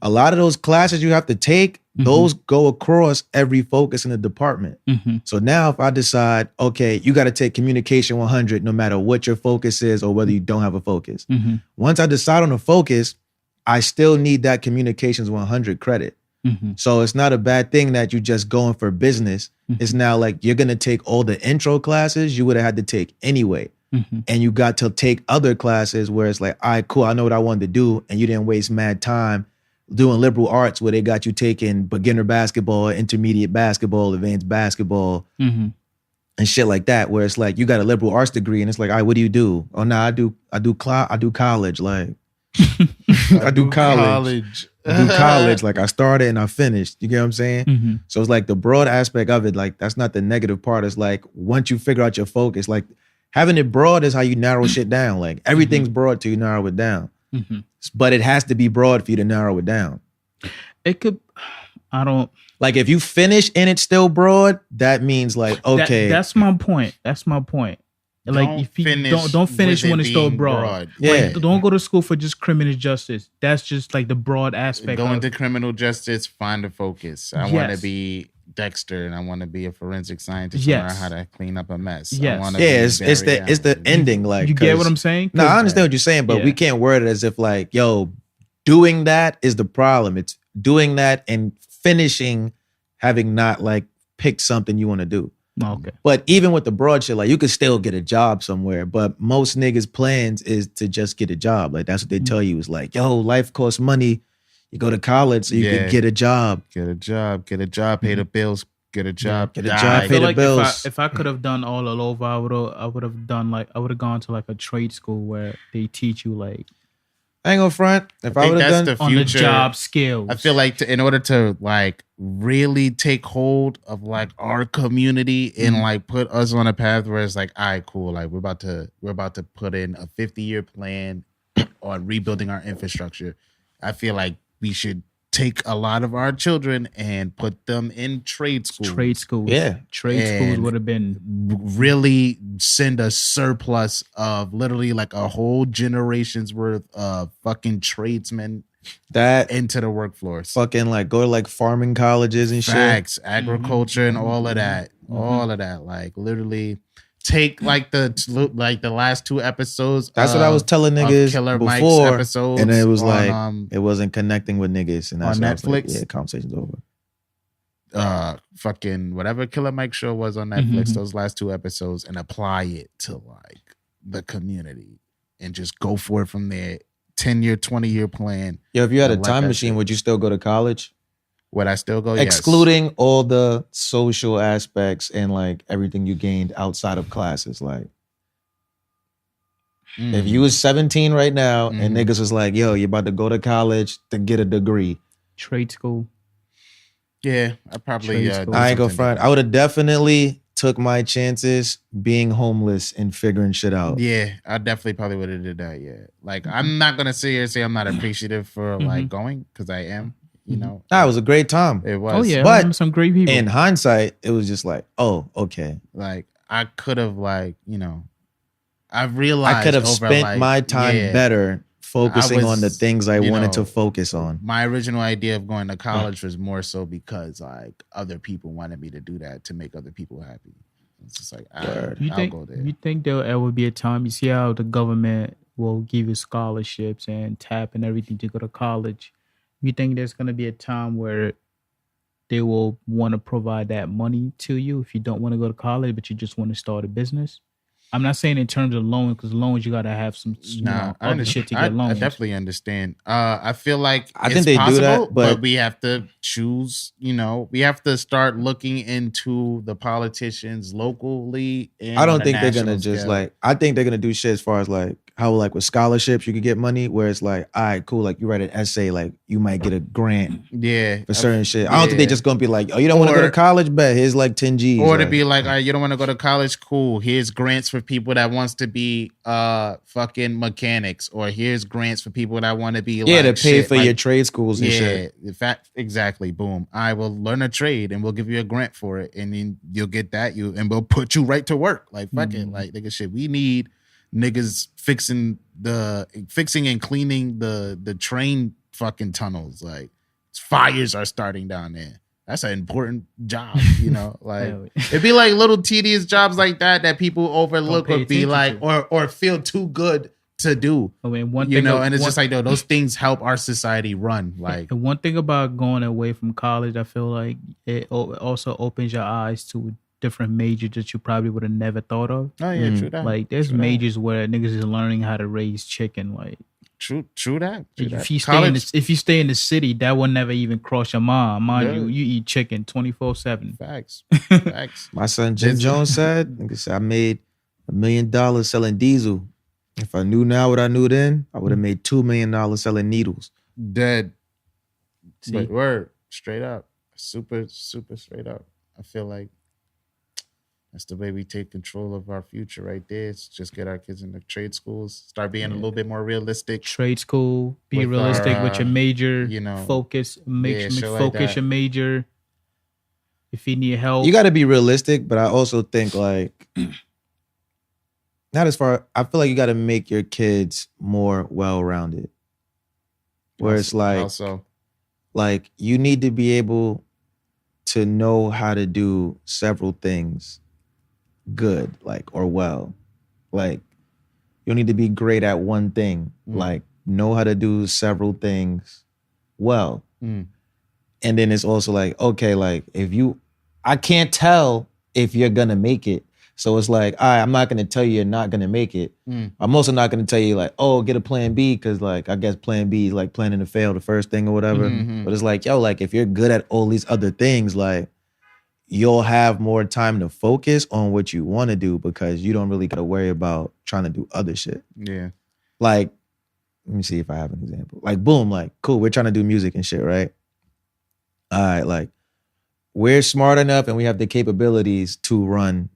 A lot of those classes you have to take, those go across every focus in the department. So now if I decide, okay, you got to take communication 100 no matter what your focus is or whether you don't have a focus. Once I decide on a focus, I still need that communications 100 credit. So it's not a bad thing that you just going for business. It's now like you're going to take all the intro classes you would have had to take anyway. And you got to take other classes where it's like, all right, cool, I know what I wanted to do. And you didn't waste mad time doing liberal arts where they got you taking beginner basketball, intermediate basketball, advanced basketball, and shit like that. Where it's like you got a liberal arts degree and it's like, all right, what do you do? Oh no, I do college. Like I do college. I do college. Like I started and I finished. You get what I'm saying? So it's like the broad aspect of it, like that's not the negative part. It's like once you figure out your focus, like having it broad is how you narrow shit down. Like everything's broad till you narrow it down. But it has to be broad for you to narrow it down. It could, I don't. Like if you finish and it's still broad, that means like, okay. That's my point. Like if you don't finish when it's still broad. Yeah. Like, don't go to school for just criminal justice. That's just like the broad aspect. Going to criminal justice, find a focus. I want to be Dexter and I want to be a forensic scientist and learn how to clean up a mess. It's the ending. Like you get what I'm saying? No, I understand what you're saying, but we can't word it as if like, yo, doing that is the problem. It's doing that and finishing having not like picked something you want to do. Okay. But even with the broad shit, like you could still get a job somewhere. But most niggas' plans is to just get a job. Like that's what they tell you. Is like, yo, life costs money. You go to college so you can get a job. Get a job, pay the bills, get a job, pay the bills. If I could have done all over, I would have gone to like a trade school where they teach you like I ain't gonna front. If I would have done on the job skills. I feel like in order to like really take hold of like our community and like put us on a path where it's like, all right, cool. Like we're about to put in a 50-year plan on rebuilding our infrastructure. I feel like we should take a lot of our children and put them in trade schools. Trade schools would have been really send a surplus of literally like a whole generation's worth of fucking tradesmen That into the workforce. fucking like go to like farming colleges and Facts, agriculture, and all of that, all of that. Like literally, take like the last 2 episodes. shit. That's what I was telling niggas Killer Mike's before, episodes, and it was on, like it wasn't connecting with niggas, and that's on why I was like, Netflix? yeah, conversation's over. Fucking whatever Killer Mike show was on Netflix. Those last 2 episodes, and apply it to like the community, and just go for it from there. 10-year, 20-year plan. Yo, if you had a Like time that machine, shit. would you still go to college? Would I still go? Excluding all the social aspects and like everything you gained outside of classes. Like, Yes. if you was 17 right now Mm-hmm. and niggas was like, yo, you're about to go to college to get a degree. Trade school. Yeah, I probably. Trade school. I ain't gonna front. I would have definitely took my chances being homeless and figuring shit out. Yeah, I definitely probably would have did that. Yeah, like I'm not gonna sit here and say I'm not appreciative for like going, because I am. You know, Nah, it was a great time. it was. Oh yeah, But I remember some great people. In hindsight, it was just like, oh, okay. like I could have I've realized I could have over, spent like, my time yeah, better focusing on the was, things I you wanted know, to focus on. My original idea of going to college was more so because like other people wanted me to do that to make other people happy. It's just like Word. I'll go there. You think there'll ever be a time, you see how the government will give you scholarships and tap and everything to go to college? You think there's going to be a time where they will want to provide that money to you if you don't want to go to college, but you just want to start a business? I'm not saying in terms of loans, because loans you got to have some other shit to get I loans. definitely understand. I feel like I it's think they possible, do that, but we have to choose. You know, we have to start looking into the politicians locally. And I don't on a think they're national gonna just scale. like. I think they're gonna do shit as far as like how like with scholarships you could get money, where it's like, all right, cool, like you write an essay, like you might get a grant Yeah, for certain shit. I don't think they yeah. just gonna be like, oh, you don't want to go to Or- college, bet here's like 10 G's. Or to like, be like, all right, you don't want to go to college? Cool. Here's grants for people that wants to be fucking mechanics, or here's grants for people that want to be yeah, like, to pay shit, for like, your trade schools and shit. in fact, exactly. Boom. I will learn a trade and we'll give you a grant for it, and then you'll get that. And we'll put you right to work. Like fuck it. Like nigga, shit. We need niggas fixing and cleaning the train fucking tunnels. Like fires are starting down there. That's an important job, you know. Like Hell yeah. it'd be like little tedious jobs like that people overlook, Don't pay or be like, attention or feel too good to do. I mean, one You thing, know, and it's just like, no, those things help our society run. Like, and one thing about going away from college, I feel like it also opens your eyes to different majors that you probably would have never thought of. oh yeah, true that. Like there's True that. majors where niggas is learning how to raise chicken. Like True that. True that. if you stay in the city, that will never even cross your mind. Yeah. You eat chicken 24/7. Facts. Facts. My son Jim Jones said, nigga said, I made $1 million selling diesel. If I knew now what I knew then, I would have made $2 million selling needles. Dead. See? But word. Straight up. Super straight up. I feel like that's the way we take control of our future right there. It's just get our kids into trade schools, start being a little bit more realistic. Trade school, be With realistic our, with your major. you know, focus, shit like focus that. your major. If you need help, You got to be realistic, but I also think like, not as far, I feel like you got to make your kids more well-rounded. Where it's Also, like you need to be able to know how to do several things good, like, or well. Like you need to be great at one thing, like know how to do several things well. Mm. And then it's also like, okay, like I can't tell if you're gonna make it. So it's like, all right, I'm not gonna tell you you're not gonna make it. I'm also not gonna tell you like, oh, get a plan B, because like I guess plan B is like planning to fail the first thing or whatever. But it's like, yo, like if you're good at all these other things, like you'll have more time to focus on what you want to do, because you don't really gotta worry about trying to do other shit. yeah. Like, let me see if I have an example. Like, boom, like, cool, we're trying to do music and shit, right? All right, like, we're smart enough and we have the capabilities to run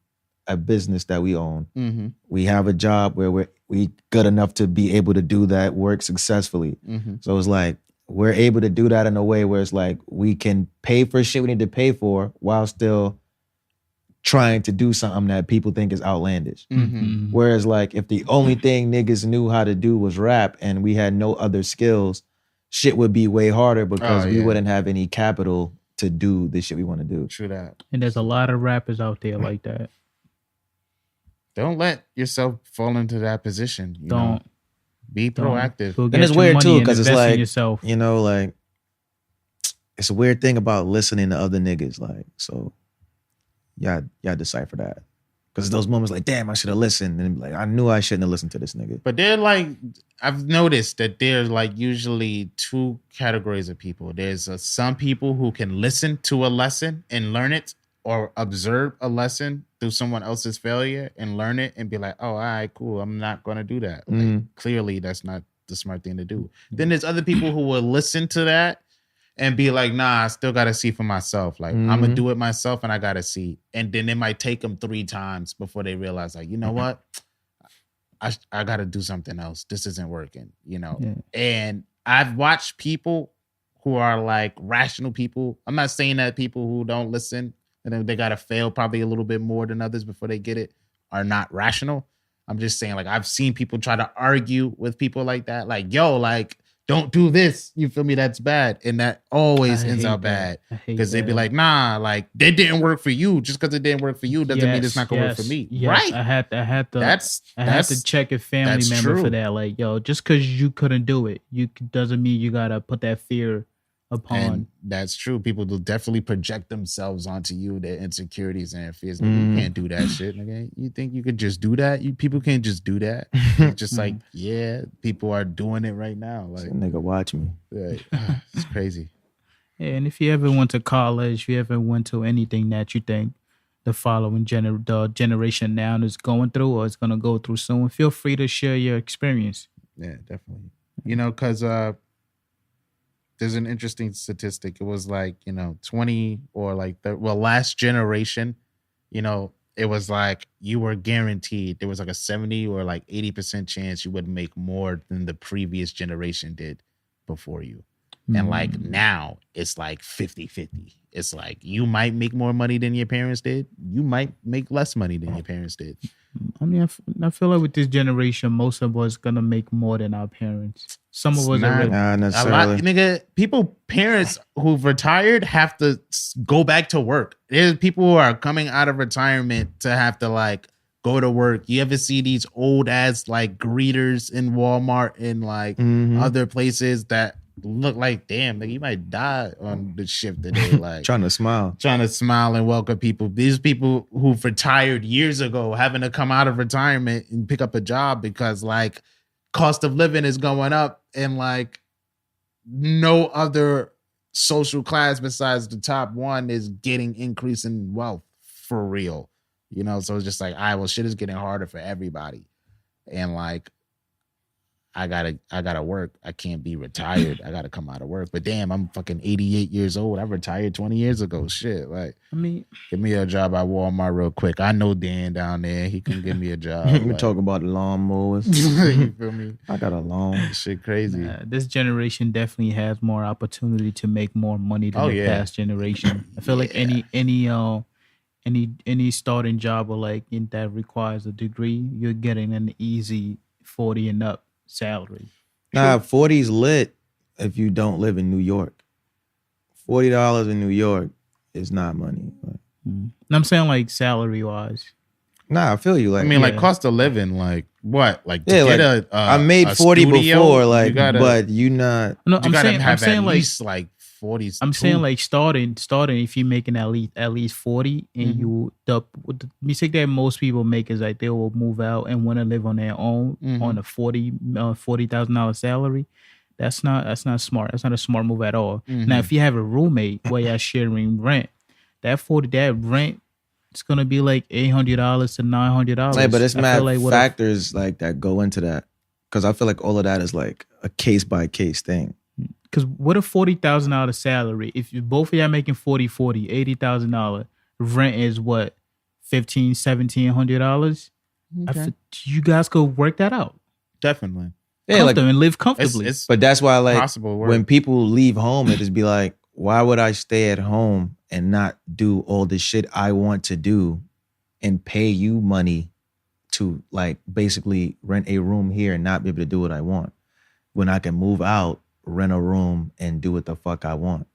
a business that we own. Mm-hmm. We have a job where we good enough to be able to do that work successfully. Mm-hmm. So it's like, we're able to do that in a way where it's like, we can pay for shit we need to pay for while still trying to do something that people think is outlandish. Mm-hmm. Whereas like, if the only thing niggas knew how to do was rap and we had no other skills, shit would be way harder because we yeah. wouldn't have any capital to do the shit we want to do. True that. And there's a lot of rappers out there like that. Don't let yourself fall into that position. You know? Don't. Be proactive. Go And get it's your weird money too, and because it's invest in like, yourself. you know, like, it's a weird thing about listening to other niggas. Like, so, y'all decipher that. Because those moments like, damn, I should have listened. And like, I knew I shouldn't have listened to this nigga. But they're like, I've noticed that there's like usually two categories of people. There's some people who can listen to a lesson and learn it, or observe a lesson through someone else's failure and learn it and be like, oh, all right, cool. I'm not going to do that. Like, clearly, that's not the smart thing to do. Then there's other people who will listen to that and be like, nah, I still got to see for myself. Like, I'm going to do it myself and I got to see. And then it might take them 3 times before they realize, like, you know what? I got to do something else. This isn't working, you know? Yeah. And I've watched people who are like rational people. I'm not saying that people who don't listen and then they got to fail probably a little bit more than others before they get it are not rational. I'm just saying, like, I've seen people try to argue with people like that. Like, yo, like, don't do this. You feel me? That's bad. And that always ends up bad. Because they be like, nah, like, that didn't work for you. Just because it didn't work for you doesn't mean it's not going to work for me. Yes. Right. I had to check a family member true. for that. Like, yo, just because you couldn't do it, doesn't mean you got to put that fear upon. And that's true. People will definitely project themselves onto you, their insecurities and their fears. You can't do that shit. Okay? You think you could just do that? People can't just do that. It's just like, yeah, people are doing it right now. Like, nigga, watch me. Like, it's crazy. Yeah, and if you ever went to college, if you ever went to anything that you think the following generation now is going through or is going to go through soon, feel free to share your experience. Yeah, definitely. You know, because there's an interesting statistic. It was like, 20 or like last generation, it was like you were guaranteed. There was like a 70 or like 80% chance you would make more than the previous generation did before you. And like now it's like 50-50. It's like you might make more money than your parents did. You might make less money than your parents did. I mean, I feel like with this generation, most of us gonna make more than our parents. Some of us are not necessarily. Parents who've retired have to go back to work. There's people who are coming out of retirement to have to like go to work. You ever see these old ass like greeters in Walmart and like other places that look like, damn, like you might die on the shift today. Like trying to smile and welcome people. These people who've retired years ago having to come out of retirement and pick up a job because like cost of living is going up and like no other social class besides the top one is getting increase in wealth for real. So it's just like, all right, well, shit is getting harder for everybody. And like, I gotta work. I can't be retired. I gotta come out of work. But damn, I'm fucking 88 years old. I retired 20 years ago. Shit. Like, I mean, give me a job at Walmart real quick. I know Dan down there. He can give me a job. We talk about the lawnmowers. You feel me? I got a lawn. Shit crazy. This generation definitely has more opportunity to make more money than the past generation. I feel like any starting job or like that requires a degree, you're getting an easy 40 and up salary. Nah, 40's lit if you don't live in New York. $40 in New York is not money. I'm saying like salary wise. Nah, I feel you. Like, like cost of living, like what? Like to get I made 40 studio, before, like, but you not. No, I'm saying at least like 40. I'm saying like starting if you're making at least 40 and you the mistake that most people make is like they will move out and want to live on their own on a $40,000 salary. That's not smart. That's not a smart move at all. Now if you have a roommate where you're sharing rent, that rent it's gonna be like $800 to $900. Hey, but it's mad factors like that go into that, because I feel like all of that is like a case by case thing. Because what a $40,000 salary, if you both of y'all making $80,000, rent is what, $1,700? Okay. You guys could work that out. Definitely. Yeah, and live comfortably. But that's why, like, when people leave home, it just be like, why would I stay at home and not do all the shit I want to do and pay you money to like basically rent a room here and not be able to do what I want when I can move out, rent a room and do what the fuck I want.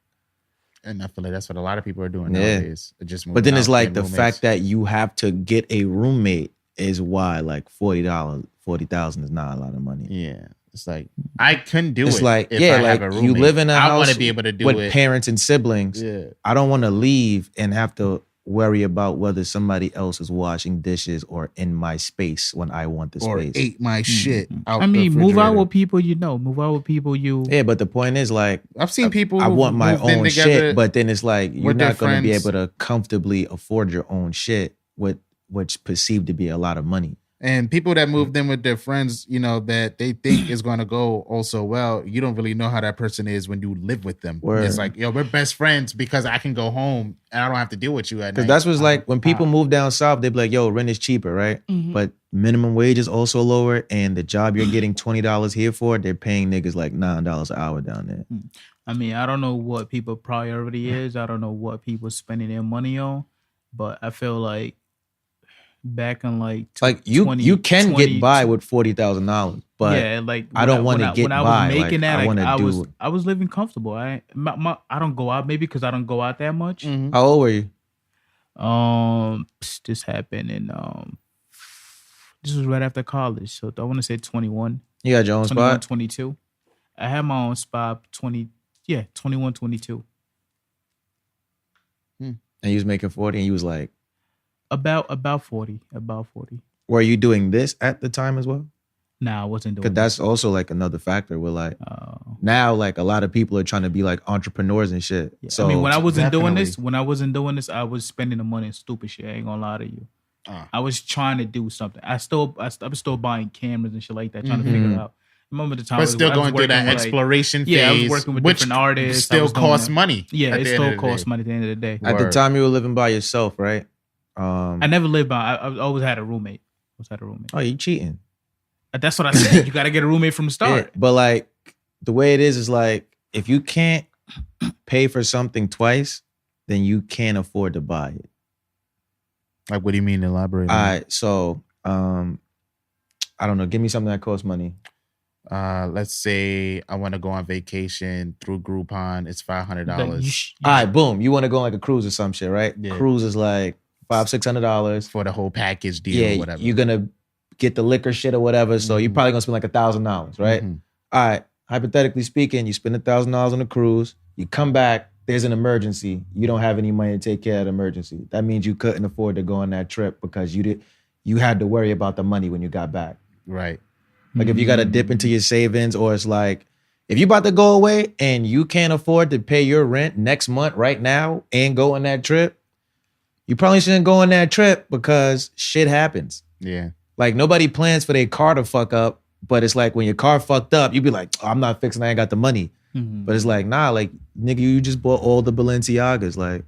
And I feel like that's what a lot of people are doing Yeah. nowadays. Just But then moving it's out, like getting the roommates. fact that you have to get a roommate is why like $40,000 is not a lot of money. Yeah. It's like I couldn't do It's it. like, if yeah, I like have a you roommate. live in a I house want to be able to do with it. parents and siblings. Yeah. I don't want to leave and have to worry about whether somebody else is washing dishes or in my space when I want the Or space. ate my shit out I mean, the move out refrigerator. with people you know. Move out with people you. Yeah, but the point is like I've seen people I who want my moved in own together shit, but then it's like you're with their not going to be friends. able to comfortably afford your own shit with what's perceived to be a lot of money. And people that moved in with their friends, you know, that they think is going to go also well, you don't really know how that person is when you live with them. Word. It's like, yo, we're best friends because I can go home and I don't have to deal with you at night. Because that's what's like when people move down south, they be like, yo, rent is cheaper, right? But minimum wage is also lower, and the job you're getting $20 here for, they're paying niggas like $9 an hour down there. I mean, I don't know what people priority is. I don't know what people spending their money on, but I feel like back in like You 20 can 20 get by with $40,000, but yeah, like I don't want to get when I by. was making like, that, I want to do. I was living comfortable. I don't go out maybe because I don't go out that much. Mhm. How old were you? This happened in this was right after college, so I want to say 21. You got your own 21, spot? 22. I had my own spot 21, 22. And you was making 40, and you was like, About 40. were you doing this at the time as well? Nah, I wasn't doing Because that's also like another factor where like now like a lot of people are trying to be like entrepreneurs and shit. Yeah. So I mean, when I wasn't doing definitely. this, I was spending the money on stupid shit. I ain't gonna lie to you. I was trying to do something. I was still buying cameras and shit like that, trying to figure it out. Remember the time, But still I was going through that working with, exploration phase. Yeah, I was working with which different artists. I still was doing costs that. money. Yeah, at it the end still of the costs day. money at the end of the day. at the Word. time you were living by yourself, right? I never lived by. I always had a roommate. Oh, you cheating? That's what I said. You got to get a roommate from the start. Yeah, but like the way it is like if you can't pay for something twice, then you can't afford to buy it. Like, what do you mean? Elaborate. All right, so I don't know. Give me something that costs money. Let's say I want to go on vacation through Groupon. It's $500 All right, boom. You want to go on like a cruise or some shit, right? Yeah. Cruise is like $500-$600 for the whole package deal. Yeah, or whatever. you're gonna get the liquor shit or whatever. So you're probably gonna spend like $1,000, right? Mhm. All right. Hypothetically speaking, you spend $1,000 on a cruise. You come back. There's an emergency. You don't have any money to take care of the emergency. That means you couldn't afford to go on that trip because you had to worry about the money when you got back. Right. Like if you got to dip into your savings, or it's like if you about to go away and you can't afford to pay your rent next month right now and go on that trip, you probably shouldn't go on that trip because shit happens. Yeah. Like nobody plans for their car to fuck up, but it's like when your car fucked up, you be like, oh, I'm not fixing. I ain't got the money. But it's like, nah, like nigga, you just bought all the Balenciagas, like.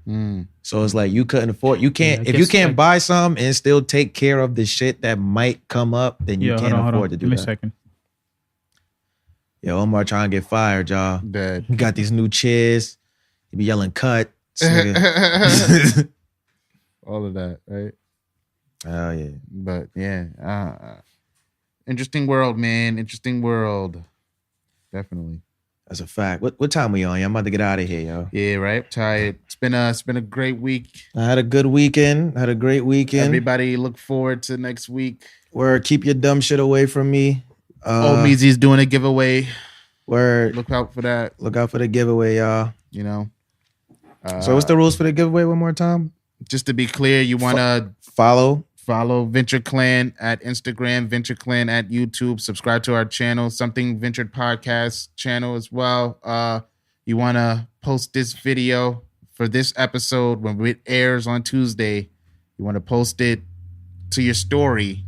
So it's like you couldn't afford. You can't if you can't buy some and still take care of the shit that might come up, then you can't afford to do Give me that. a second. Yo, Omar trying to get fired, y'all. Dead. He got these new chairs. He be yelling, "Cut!" This nigga. All of that, right? Oh yeah. But yeah, interesting world, man. Interesting world. Definitely. That's a fact. What time we on? Yeah, I'm about to get out of here, yo. Yeah, right. Tired. It's been a great week. I had a good weekend. Had a great weekend. Everybody look forward to next week. Word, keep your dumb shit away from me. Old Meezy's doing a giveaway. Word. Look out for that. Look out for the giveaway, y'all. You know. So what's the rules for the giveaway one more time? Just to be clear, you want to Follow Venture Clan at Instagram, Venture Clan at YouTube. Subscribe to our channel, Something Ventured Podcast channel as well. You want to post this video for this episode when it airs on Tuesday. You want to post it to your story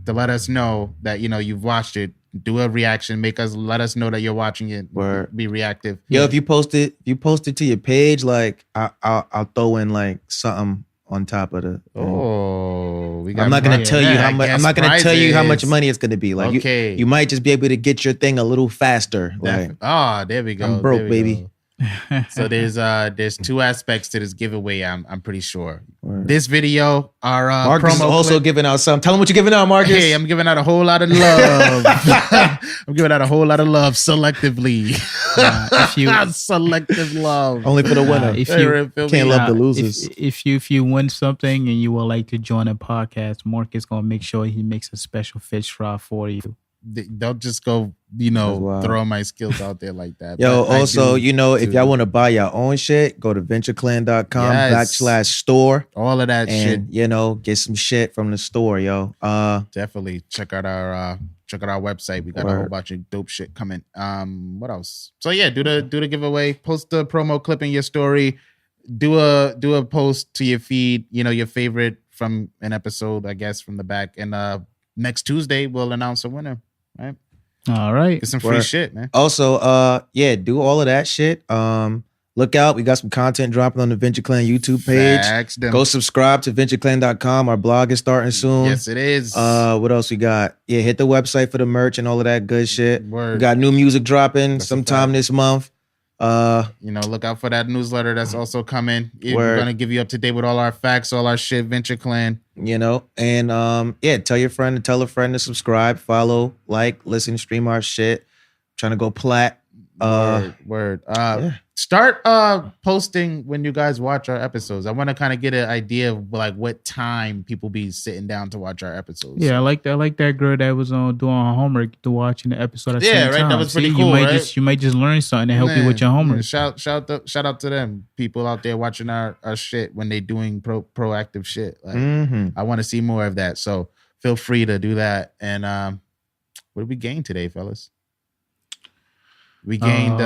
to let us know that, you know, you've watched it. Do a reaction. Let us know that you're watching it. Word. Be reactive. Yo, if you post it to your page, like I'll throw in like something on top of the. Oh, we got. I'm not gonna tell you how much. I'm not gonna tell you how much money it's gonna be. Like okay, you might just be able to get your thing a little faster. Like, there we go. I'm broke, There we baby. go. So there's two aspects to this giveaway. I'm pretty sure. Word. This video, our Marcus promo is also clip, giving out some. Tell him what you're giving out, Marcus. hey, I'm giving out a whole lot of love. I'm giving out a whole lot of love selectively. If you Selective love. Only for the winner. if Hey, you feel Can't me? love the losers. if you win something and you would like to join a podcast, Mark is gonna make sure he makes a special fish fry for you. Don't just go, That's wild. throw my skills out there like that. Yo, But I also, do if y'all want to buy your own shit, go to ventureclan.com Yes. /store all of that shit. and, get some shit from the store, yo. Definitely check out our website. We got a whole bunch of dope shit coming. What else? So yeah, do the giveaway. Post the promo clip in your story. Do a post to your feed. Your favorite from an episode, I guess, from the back. And next Tuesday we'll announce a winner. Right? All right. Get some free shit, man. Also, do all of that shit. Look out. We got some content dropping on the Venture Clan YouTube page. Facts, them. Go subscribe to ventureclan.com. Our blog is starting soon. Yes, it is. What else we got? Yeah, hit the website for the merch and all of that good shit. Word. We got new music dropping That's a sometime fact. this month. Look out for that newsletter that's also coming. We're gonna give you up to date with all our facts, all our shit, Venture Clan. And tell your friend to tell a friend to subscribe, follow, like, listen, stream our shit. Trying to go plat. Word. Start posting when you guys watch our episodes. I want to kind of get an idea of like what time people be sitting down to watch our episodes. Yeah, I like that girl that was doing her homework to watching the episode at the same right. time. That was pretty See, cool. You might just learn something and help you with your homework. Shout out to them people out there watching our shit when they doing proactive shit. Like, I want to see more of that. So feel free to do that. And what did we gain today, fellas? We gained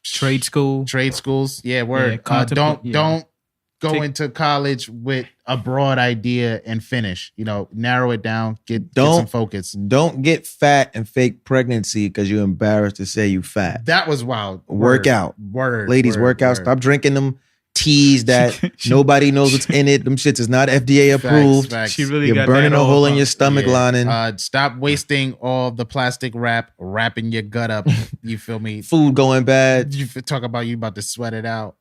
trade school. Trade schools. Yeah, word. Yeah, Don't go into college with a broad idea and finish. Narrow it down. Get some focus. Don't get fat and fake pregnancy because you're embarrassed to say you fat. That was wild. Work out. Ladies, work out. Stop drinking them teas that nobody knows what's in it. Them shits is not FDA approved. Facts. She really You're got burning that a hole all in your stomach lining. Stop wasting all the plastic wrapping your gut up. You feel me? Food going bad. You talk about you about to sweat it out.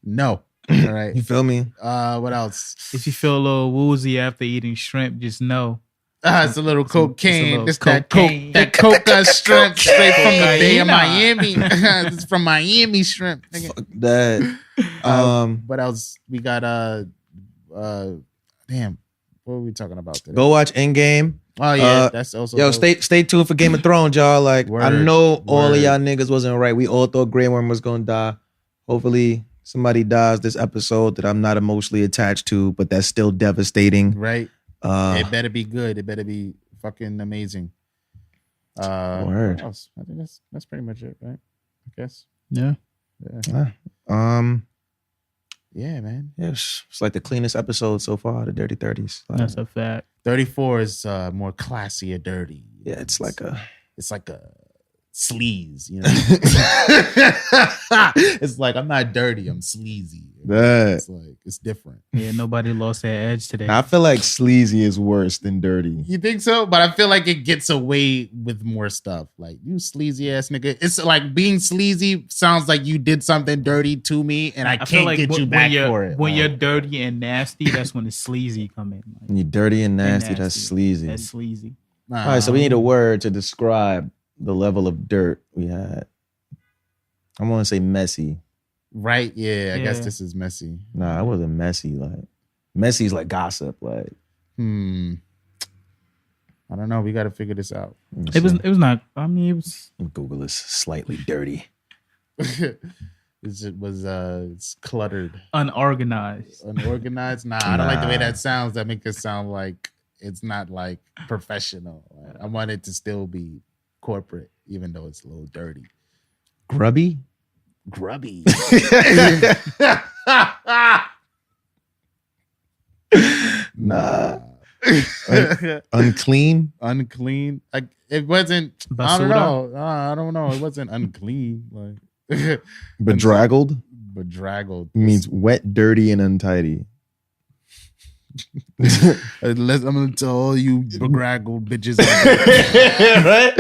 No. All right. You feel me? What else? If you feel a little woozy after eating shrimp, just know. It's a little cocaine. It's That cocaine. coca shrimp straight from the Bay of Miami. It's from Miami shrimp. Nigga. Fuck that. What else? We got damn. What were we talking about today? Go watch Endgame. Oh yeah, that's also dope. stay tuned for Game of Thrones, y'all. Like, I know all Word. of y'all niggas wasn't right. We all thought Grey Worm was gonna die. Hopefully somebody dies this episode that I'm not emotionally attached to, but that's still devastating. Right. It better be good. It better be fucking amazing. Word. What else? I think that's pretty much it, right? I guess. Yeah. Yeah, man. Yes, it's like the cleanest episode so far, the Dirty 30s. Like, That's a fact. 34 is more classy or dirty. yeah, it's like a sleaze, It's like I'm not dirty, I'm sleazy. That. It's like it's different. Yeah, nobody lost their edge today. I feel like sleazy is worse than dirty. You think so? But I feel like it gets away with more stuff. Like, you sleazy ass nigga. It's like being sleazy sounds like you did something dirty to me and I feel can't like get you back for it. When Like, you're dirty and nasty, that's when the sleazy come in. Like, When you're dirty and nasty, nasty. that's sleazy. that's sleazy. nah. All right, so we need a word to describe the level of dirt we had. I'm gonna say messy. Right? Yeah, I guess Yeah. this is messy. Nah, I wasn't messy. Like, messy's like gossip. Like, I don't know. We got to figure this out. It was not. I mean, it was. Google is slightly dirty. It's cluttered, Unorganized. unorganized. Nah, I don't like the way that sounds. That makes it sound like it's not like professional. I want it to still be corporate, even though it's a little dirty. Grubby. Grubby. Nah. Unclean. Unclean. Like, it wasn't. I don't know. I don't know. It wasn't unclean. Like Bedraggled bedraggled means wet, dirty, and untidy. I'm gonna tell all you begraggled bitches out there. Right?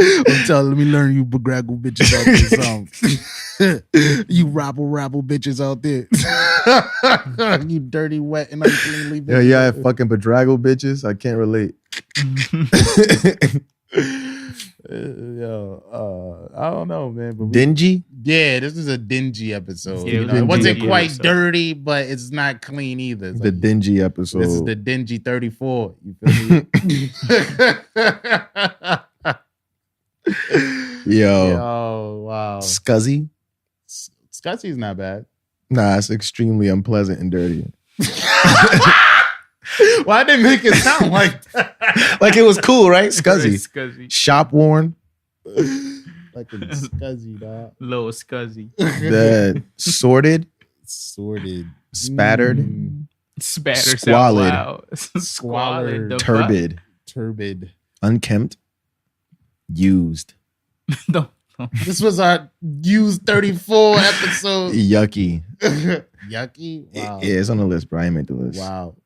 Let me learn you begraggled bitches out there something. You rabble bitches out there. You dirty, wet, and uncleanly bitches. Yeah, fucking bedraggled bitches. I can't relate. I don't know, man. But Dingy? Yeah, this is a dingy episode. Yeah, It wasn't dingy quite episode. dirty, but it's not clean either. It's The like, dingy episode. this is the dingy 34. You feel me? Yo. Oh, wow. Scuzzy? Scuzzy's not bad. Nah, it's extremely unpleasant and dirty. Why did they make it sound like that? Like it was cool, right? Scuzzy. Scuzzy. Shop worn. Like a scuzzy, dog. Little scuzzy. The sorted. Sorted. Spattered. Spatter. Squalid. Squalid. The Turbid. Turbid. Unkempt. Used. fuck? This was our used 34 episode. Yucky. Yucky? Wow. Yeah, it's on the list, bro. I ain't made the list. Wow.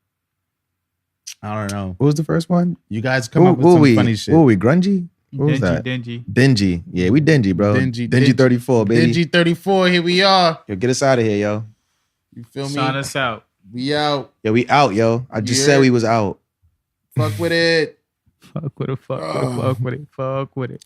I don't know. What was the first one? You guys come up with some funny shit. What were we? Grungy? What was that? Dingy. Dingy. Yeah, we dingy, bro. Dingy 34, baby. Dingy 34, here we are. Yo, get us out of here, yo. You feel me? Sign us out. We out. Yo, we out, yo. I just said we was out. Fuck with it. Fuck with it. Fuck with it. Fuck with it. Fuck with it.